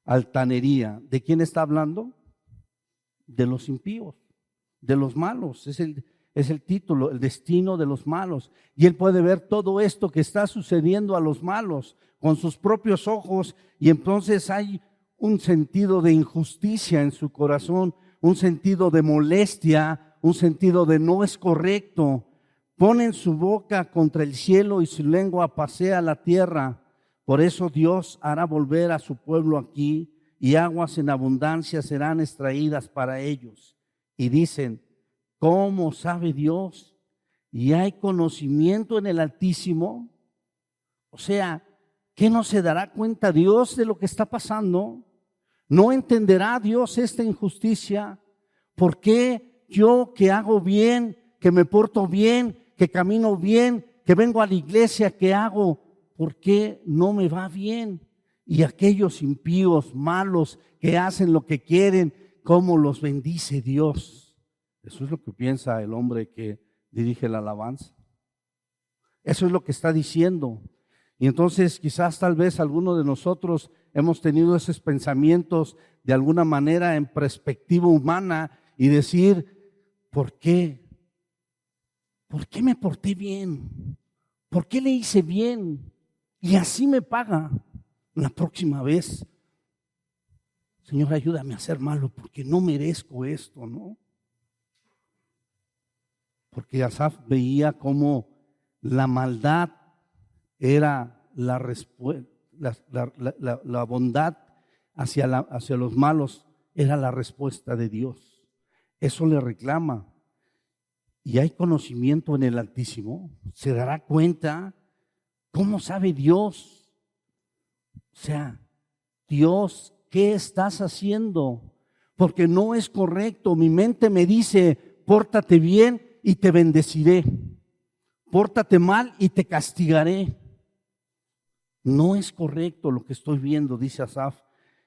altanería. ¿De quién está hablando? De los impíos, de los malos. Es el título, el destino de los malos. Y él puede ver todo esto que está sucediendo a los malos con sus propios ojos, y entonces hay un sentido de injusticia en su corazón, un sentido de molestia, un sentido de no es correcto. Ponen su boca contra el cielo y su lengua pasea la tierra. Por eso Dios hará volver a su pueblo aquí, y aguas en abundancia serán extraídas para ellos. Y dicen: ¿cómo sabe Dios? ¿Y hay conocimiento en el Altísimo? O sea, ¿qué no se dará cuenta Dios de lo que está pasando? ¿No entenderá Dios esta injusticia? ¿Por qué yo, que hago bien, que me porto bien, que camino bien, que vengo a la iglesia, que hago, por qué no me va bien? Y aquellos impíos, malos, que hacen lo que quieren, ¿cómo los bendice Dios? Eso es lo que piensa el hombre que dirige la alabanza. Eso es lo que está diciendo. Y entonces quizás tal vez alguno de nosotros hemos tenido esos pensamientos de alguna manera en perspectiva humana y decir: ¿por qué? ¿Por qué me porté bien? ¿Por qué le hice bien? Y así me paga la próxima vez. Señor, ayúdame a ser malo porque no merezco esto, ¿no? Porque Asaf veía cómo la maldad era la respuesta, la bondad hacia los malos era la respuesta de Dios. Eso le reclama. Y hay conocimiento en el Altísimo. Se dará cuenta. ¿Cómo sabe Dios? O sea, Dios, ¿qué estás haciendo? Porque no es correcto. Mi mente me dice: pórtate bien y te bendeciré. Pórtate mal y te castigaré. No es correcto lo que estoy viendo, dice Asaf.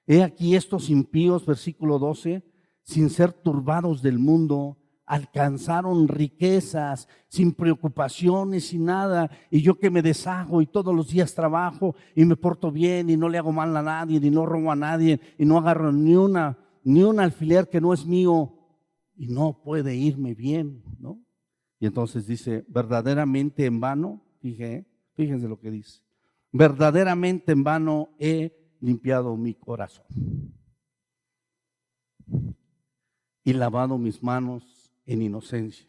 He aquí estos impíos, versículo 12, sin ser turbados del mundo, alcanzaron riquezas, sin preocupaciones, sin nada. Y yo que me deshago y todos los días trabajo y me porto bien y no le hago mal a nadie, ni no robo a nadie, y no agarro ni un alfiler que no es mío, y no puede irme bien, ¿no? Y entonces dice: verdaderamente en vano, fíjense lo que dice: verdaderamente en vano he limpiado mi corazón y lavado mis manos en inocencia,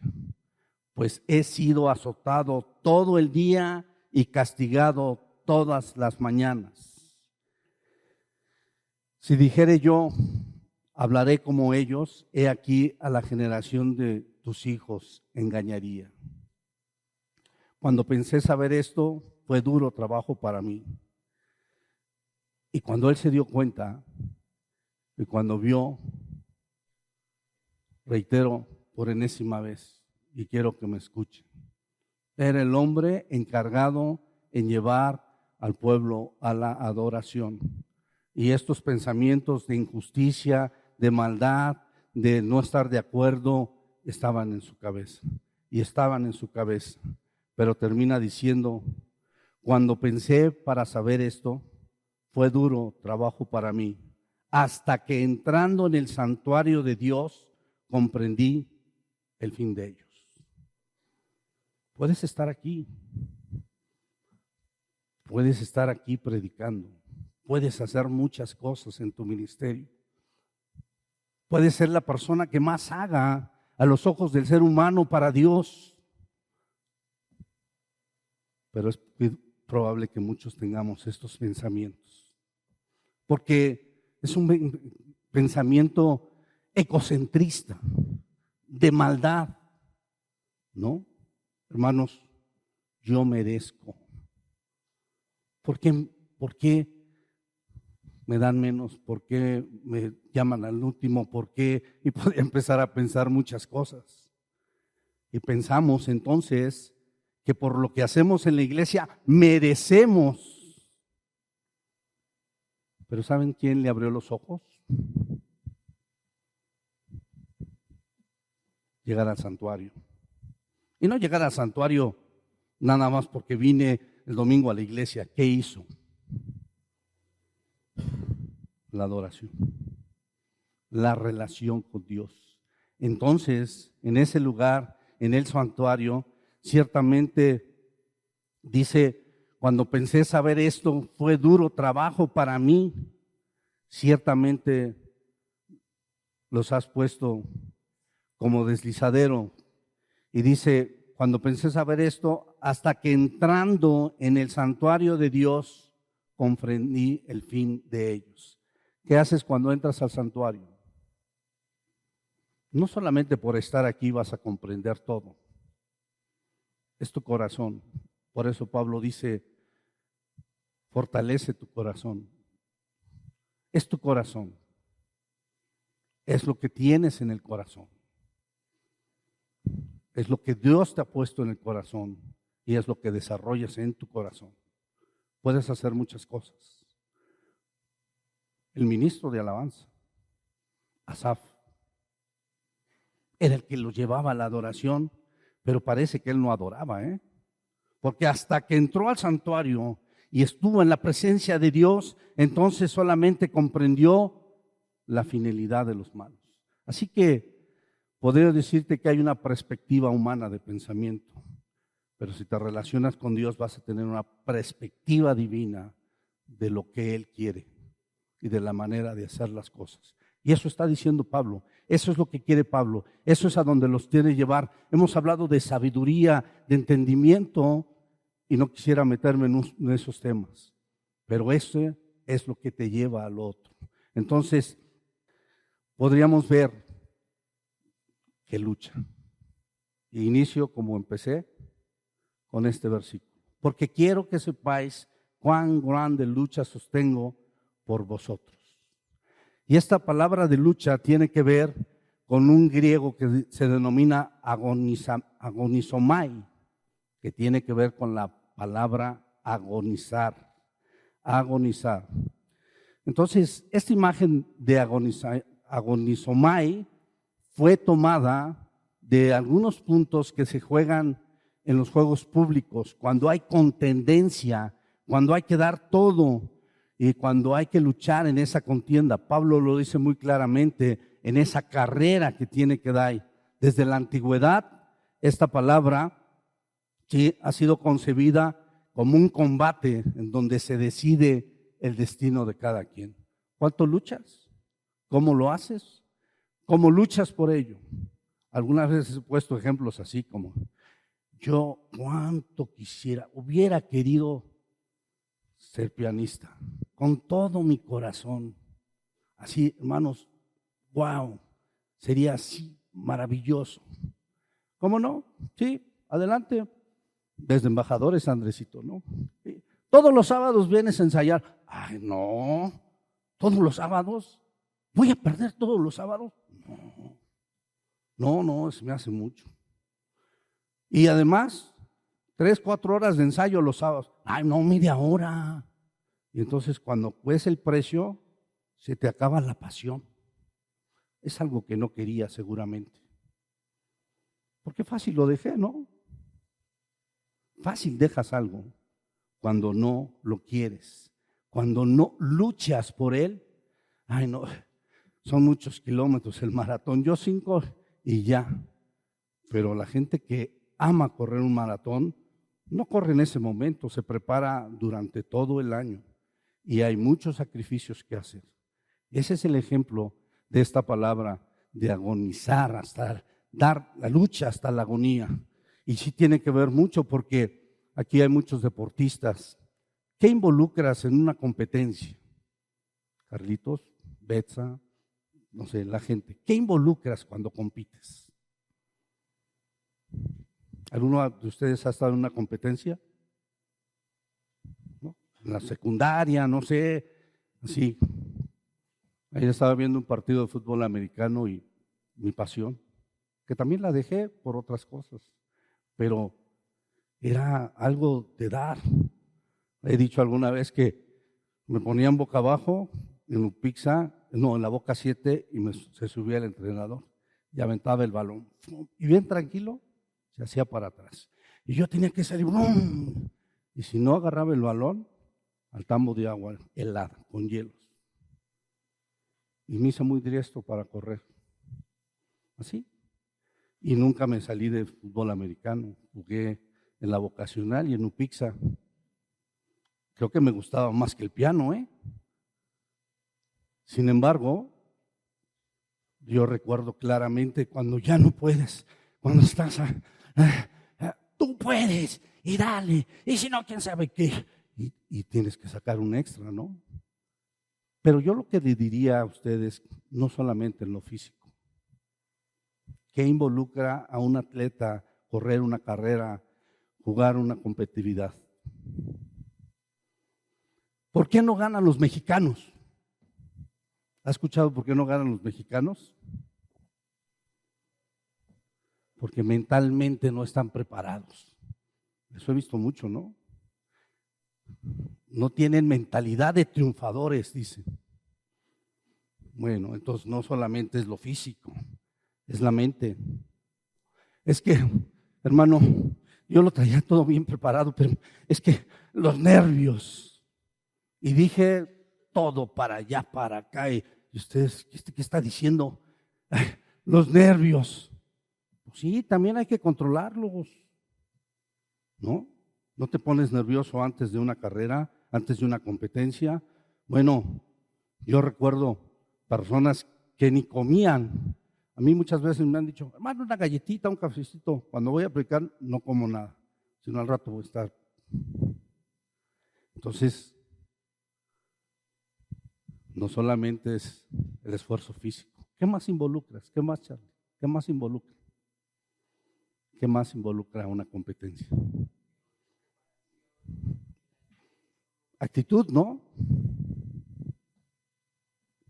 pues he sido azotado todo el día y castigado todas las mañanas. Si dijere yo: hablaré como ellos, he aquí a la generación de tus hijos engañaría. Cuando pensé saber esto, fue duro trabajo para mí. Y cuando él se dio cuenta, y cuando vio, reitero por enésima vez, y quiero que me escuchen, era el hombre encargado en llevar al pueblo a la adoración. Y estos pensamientos de injusticia, de maldad, de no estar de acuerdo, estaban en su cabeza. Y estaban en su cabeza. Pero termina diciendo, cuando pensé para saber esto, fue duro trabajo para mí, hasta que entrando en el santuario de Dios, comprendí el fin de ellos. Puedes estar aquí. Puedes estar aquí predicando. Puedes hacer muchas cosas en tu ministerio. Puedes ser la persona que más haga a los ojos del ser humano para Dios. Pero es probable que muchos tengamos estos pensamientos. Porque es un pensamiento egocentrista, de maldad. ¿No? Hermanos, yo merezco. ¿Por qué me dan menos? ¿Por qué me llaman al último? ¿Por qué? Y podría empezar a pensar muchas cosas. Y pensamos entonces que por lo que hacemos en la iglesia merecemos. Pero ¿saben quién le abrió los ojos? Llegar al santuario. Y no llegar al santuario nada más porque vine el domingo a la iglesia. ¿Qué hizo? La adoración, la relación con Dios. Entonces, en ese lugar, en el santuario, ciertamente dice, cuando pensé saber esto, fue duro trabajo para mí. Ciertamente los has puesto como deslizadero. Y dice, cuando pensé saber esto, hasta que entrando en el santuario de Dios, comprendí el fin de ellos. ¿Qué haces cuando entras al santuario? No solamente por estar aquí vas a comprender todo. Es tu corazón. Por eso Pablo dice, fortalece tu corazón. Es tu corazón. Es lo que tienes en el corazón. Es lo que Dios te ha puesto en el corazón y es lo que desarrollas en tu corazón. Puedes hacer muchas cosas. El ministro de alabanza, Asaf, era el que lo llevaba a la adoración, pero parece que él no adoraba, porque hasta que entró al santuario y estuvo en la presencia de Dios, entonces solamente comprendió la finalidad de los malos. Así que podría decirte que hay una perspectiva humana de pensamiento, pero si te relacionas con Dios vas a tener una perspectiva divina de lo que Él quiere y de la manera de hacer las cosas. Y eso está diciendo Pablo, eso es lo que quiere Pablo, eso es a donde los quiere llevar. Hemos hablado de sabiduría, de entendimiento, y no quisiera meterme en esos temas, pero eso es lo que te lleva al otro. Entonces, podríamos ver que lucha. Y inicio como empecé con este versículo. Porque quiero que sepáis cuán grande lucha sostengo por vosotros. Y esta palabra de lucha tiene que ver con un griego que se denomina agonizomai, que tiene que ver con la palabra agonizar. Agonizar. Entonces, esta imagen de agonizomai fue tomada de algunos puntos que se juegan en los juegos públicos, cuando hay contendencia, cuando hay que dar todo y cuando hay que luchar en esa contienda. Pablo lo dice muy claramente en esa carrera que tiene que dar. Desde la antigüedad, esta palabra sí, ha sido concebida como un combate en donde se decide el destino de cada quien. ¿Cuánto luchas? ¿Cómo lo haces? ¿Cómo luchas por ello? Algunas veces he puesto ejemplos así como, yo cuánto hubiera querido ser pianista, con todo mi corazón. Así, hermanos, wow, sería así maravilloso. ¿Cómo no? Sí, adelante. Desde embajadores, Andresito, ¿no? Sí. Todos los sábados vienes a ensayar. Ay, no, todos los sábados. ¿Voy a perder todos los sábados? No, se me hace mucho. Y además, 3, 4 horas de ensayo los sábados. Ay, no, media hora. Y entonces cuando ves el precio, se te acaba la pasión. Es algo que no quería seguramente. Porque fácil lo dejé, ¿no? Fácil dejas algo cuando no lo quieres, cuando no luchas por él. Ay, no, son muchos kilómetros el maratón. Yo 5 y ya. Pero la gente que ama correr un maratón no corre en ese momento, se prepara durante todo el año y hay muchos sacrificios que hacer. Ese es el ejemplo de esta palabra de agonizar hasta dar la lucha hasta la agonía. Y sí tiene que ver mucho porque aquí hay muchos deportistas. ¿Qué involucras en una competencia? Carlitos, Betsa, no sé, la gente. ¿Qué involucras cuando compites? ¿Alguno de ustedes ha estado en una competencia? ¿No? En la secundaria, no sé, así. Ahí estaba viendo un partido de fútbol americano y mi pasión, que también la dejé por otras cosas, pero era algo de dar. He dicho alguna vez que me ponían boca abajo en un pizza, no, en la boca 7 y se subía el entrenador y aventaba el balón. Y bien tranquilo, se hacía para atrás. Y yo tenía que salir, ¡brum! Y si no agarraba el balón, al tambo de agua helada, con hielos. Y me hice muy diestro para correr. Así. Y nunca me salí de fútbol americano. Jugué en la vocacional y en Upixa. Creo que me gustaba más que el piano, ¿eh? Sin embargo, yo recuerdo claramente cuando ya no puedes, cuando estás, tú puedes, y dale, y si no, quién sabe qué. Y tienes que sacar un extra, ¿no? Pero yo lo que le diría a ustedes, no solamente en lo físico, ¿qué involucra a un atleta correr una carrera, jugar una competitividad? ¿Por qué no ganan los mexicanos? ¿Ha escuchado por qué no ganan los mexicanos? Porque mentalmente no están preparados. Eso he visto mucho, ¿no? No tienen mentalidad de triunfadores, dicen. Bueno, entonces no solamente es lo físico, es la mente. Es que, hermano, yo lo traía todo bien preparado, pero es que los nervios. Y dije todo para allá, para acá. Y ustedes, ¿qué está diciendo? Ay, los nervios. Pues sí, también hay que controlarlos, ¿no? ¿No te pones nervioso antes de una carrera, antes de una competencia? Bueno, yo recuerdo personas que ni comían. A mí muchas veces me han dicho, hermano, una galletita, un cafecito. Cuando voy a predicar no como nada, sino al rato voy a estar. Entonces, no solamente es el esfuerzo físico. ¿Qué más involucras? ¿Qué más, Charlie? ¿Qué más involucra? ¿Qué más involucra una competencia? Actitud, ¿no?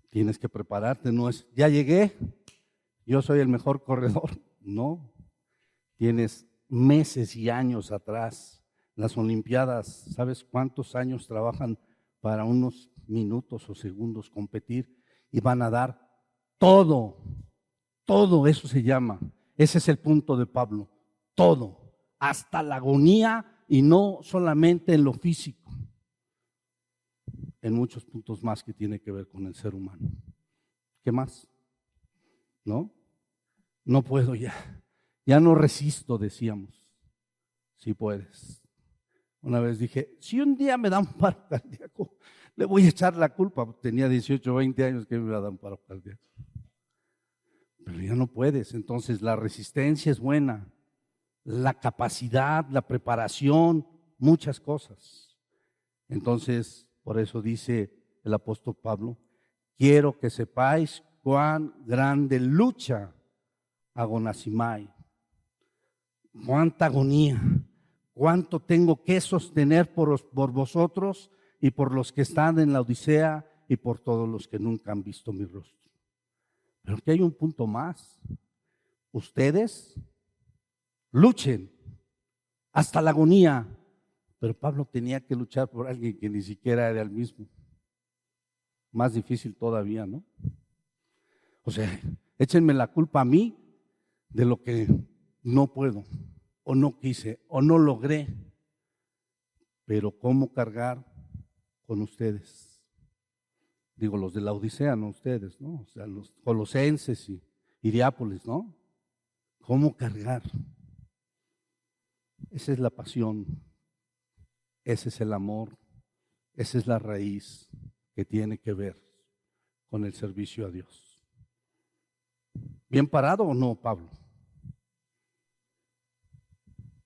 Tienes que prepararte, no es, ya llegué, yo soy el mejor corredor. No, tienes meses y años atrás. Las Olimpiadas, ¿sabes cuántos años trabajan para unos minutos o segundos competir? Y van a dar todo eso se llama. Ese es el punto de Pablo, todo, hasta la agonía y no solamente en lo físico, en muchos puntos más que tiene que ver con el ser humano. ¿Qué más? ¿No? No puedo ya no resisto, decíamos. Sí puedes. Una vez dije, si un día me da un paro cardíaco, le voy a echar la culpa. Tenía 18, 20 años que me iba a dar un paro cardíaco. Pero ya no puedes. Entonces la resistencia es buena, la capacidad, la preparación, muchas cosas. Entonces, por eso dice el apóstol Pablo, quiero que sepáis cuán grande lucha agonasimai, cuánta agonía, cuánto tengo que sostener por vosotros y por los que están en la Odisea y por todos los que nunca han visto mi rostro. Pero aquí hay un punto más. Ustedes luchen hasta la agonía. Pero Pablo tenía que luchar por alguien que ni siquiera era el mismo. Más difícil todavía, ¿no? O sea, échenme la culpa a mí de lo que no puedo, o no quise, o no logré. Pero ¿cómo cargar con ustedes? Digo, los de la Odisea, no ustedes, ¿no? O sea, los colosenses y Hierápolis, ¿no? ¿Cómo cargar? Esa es la pasión, ese es el amor, esa es la raíz que tiene que ver con el servicio a Dios. ¿Bien parado o no, Pablo?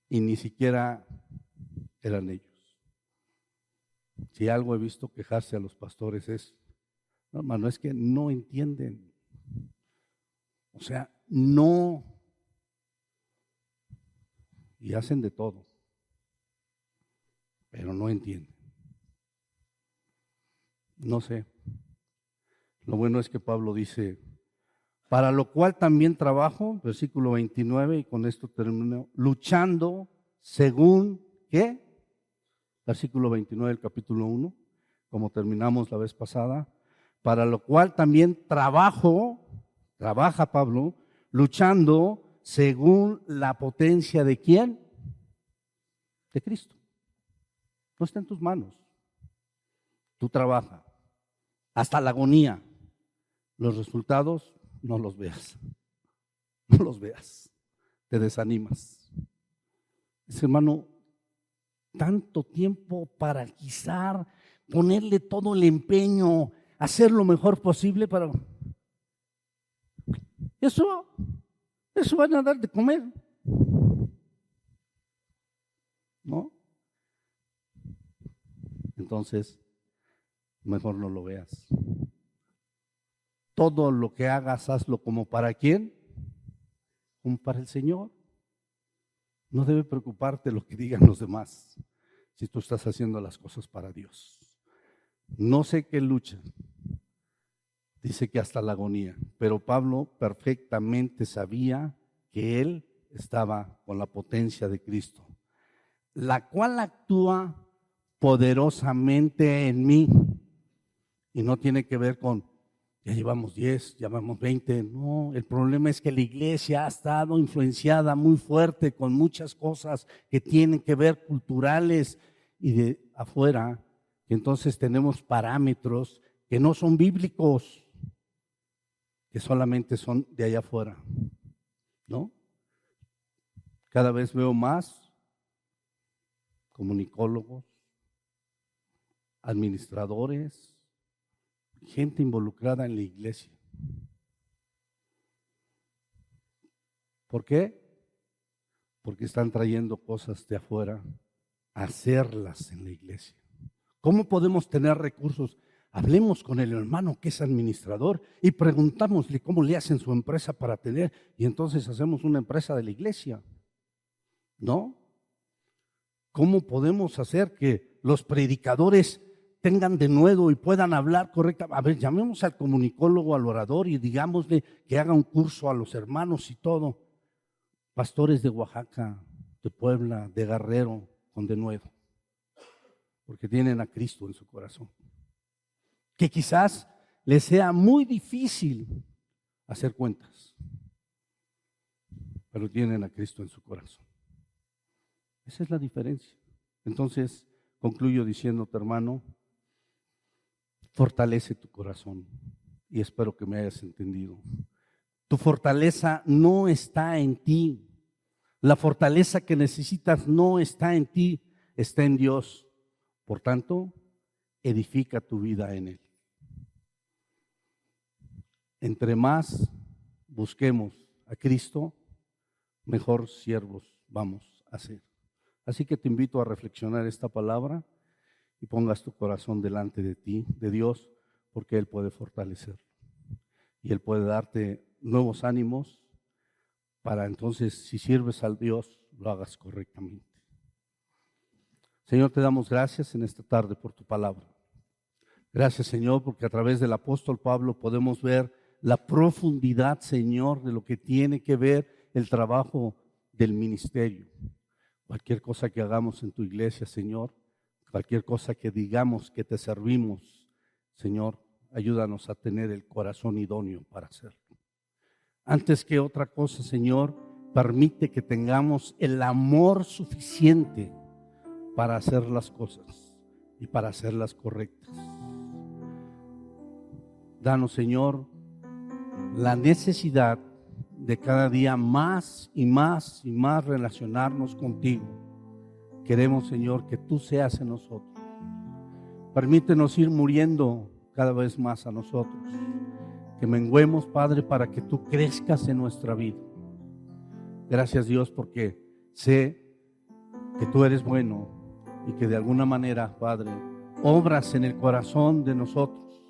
Y ni siquiera eran ellos. Si algo he visto quejarse a los pastores es, no, hermano, es que no entienden. O sea, no. Y hacen de todo, pero no entienden. No sé. Lo bueno es que Pablo dice, para lo cual también trabajo, versículo 29, y con esto termino, luchando según, ¿qué? Versículo 29 del capítulo 1, como terminamos la vez pasada, para lo cual también trabaja Pablo, luchando según la potencia de ¿quién? De Cristo. No está en tus manos. Tú trabaja hasta la agonía. Los resultados no los veas. No los veas. Te desanimas. Dice, hermano, tanto tiempo para quizá ponerle todo el empeño, hacer lo mejor posible para... Eso van a dar de comer. ¿No? Entonces, mejor no lo veas. Todo lo que hagas, hazlo como para quién, como para el Señor. No debe preocuparte lo que digan los demás si tú estás haciendo las cosas para Dios. No sé qué lucha, dice que hasta la agonía, pero Pablo perfectamente sabía que él estaba con la potencia de Cristo, la cual actúa poderosamente en mí, y no tiene que ver con ya llevamos 10, llevamos 20, no, el problema es que la iglesia ha estado influenciada muy fuerte con muchas cosas que tienen que ver culturales y de afuera, que entonces tenemos parámetros que no son bíblicos, que solamente son de allá afuera, ¿no? Cada vez veo más comunicólogos, administradores, gente involucrada en la iglesia. ¿Por qué? Porque están trayendo cosas de afuera a hacerlas en la iglesia. ¿Cómo podemos tener recursos? Hablemos con el hermano que es administrador y preguntámosle cómo le hacen su empresa para tener, y entonces hacemos una empresa de la iglesia, ¿no? ¿Cómo podemos hacer que los predicadores tengan denuedo y puedan hablar correctamente? A ver, llamemos al comunicólogo, al orador y digámosle que haga un curso a los hermanos y todo. Pastores de Oaxaca, de Puebla, de Guerrero, con denuedo, porque tienen a Cristo en su corazón. Que quizás les sea muy difícil hacer cuentas, pero tienen a Cristo en su corazón. Esa es la diferencia. Entonces, concluyo diciéndote, hermano, fortalece tu corazón, y espero que me hayas entendido. Tu fortaleza no está en ti. La fortaleza que necesitas no está en ti, está en Dios. Por tanto, edifica tu vida en Él. Entre más busquemos a Cristo, mejor siervos vamos a ser. Así que te invito a reflexionar esta palabra y pongas tu corazón delante de ti, de Dios, porque Él puede fortalecerlo. y Él puede darte nuevos ánimos para entonces, si sirves al Dios, lo hagas correctamente. Señor, te damos gracias en esta tarde por tu palabra. Gracias, Señor, porque a través del apóstol Pablo podemos ver la profundidad, Señor, de lo que tiene que ver el trabajo del ministerio. Cualquier cosa que hagamos en tu iglesia, Señor, cualquier cosa que digamos que te servimos, Señor, ayúdanos a tener el corazón idóneo para hacerlo. Antes que otra cosa, Señor, permite que tengamos el amor suficiente para hacer las cosas y para hacerlas correctas. Danos, Señor, la necesidad de cada día más y más y más relacionarnos contigo. Queremos, Señor, que tú seas en nosotros. Permítenos ir muriendo cada vez más a nosotros. Que menguemos, Padre, para que tú crezcas en nuestra vida. Gracias, Dios, porque sé que tú eres bueno y que de alguna manera, Padre, obras en el corazón de nosotros.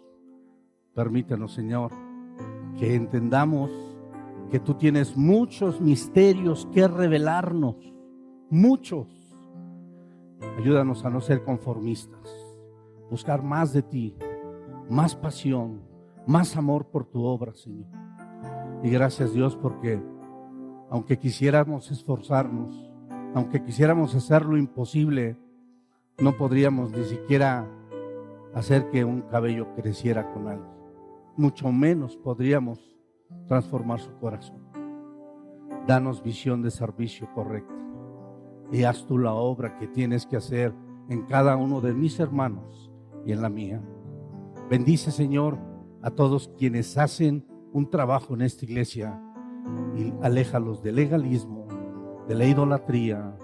Permítenos, Señor, que entendamos que tú tienes muchos misterios que revelarnos, muchos. Ayúdanos a no ser conformistas, buscar más de ti, más pasión, más amor por tu obra, Señor. Y gracias, Dios, porque aunque quisiéramos esforzarnos, aunque quisiéramos hacer lo imposible, no podríamos ni siquiera hacer que un cabello creciera con alguien. Mucho menos podríamos transformar su corazón. Danos visión de servicio correcta y haz tú la obra que tienes que hacer en cada uno de mis hermanos y en la mía. Bendice, Señor, a todos quienes hacen un trabajo en esta iglesia y aléjalos del legalismo, de la idolatría,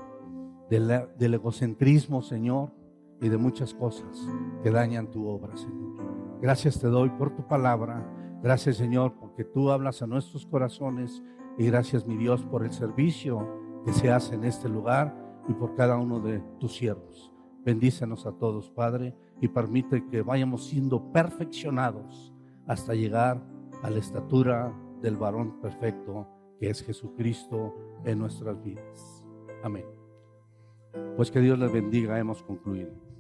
del egocentrismo, Señor, y de muchas cosas que dañan tu obra, Señor. Gracias te doy por tu palabra. Gracias, Señor, porque tú hablas a nuestros corazones. Y gracias, mi Dios, por el servicio que se hace en este lugar y por cada uno de tus siervos. Bendícenos a todos, Padre, y permite que vayamos siendo perfeccionados hasta llegar a la estatura del varón perfecto que es Jesucristo en nuestras vidas. Amén. Pues que Dios les bendiga. Hemos concluido.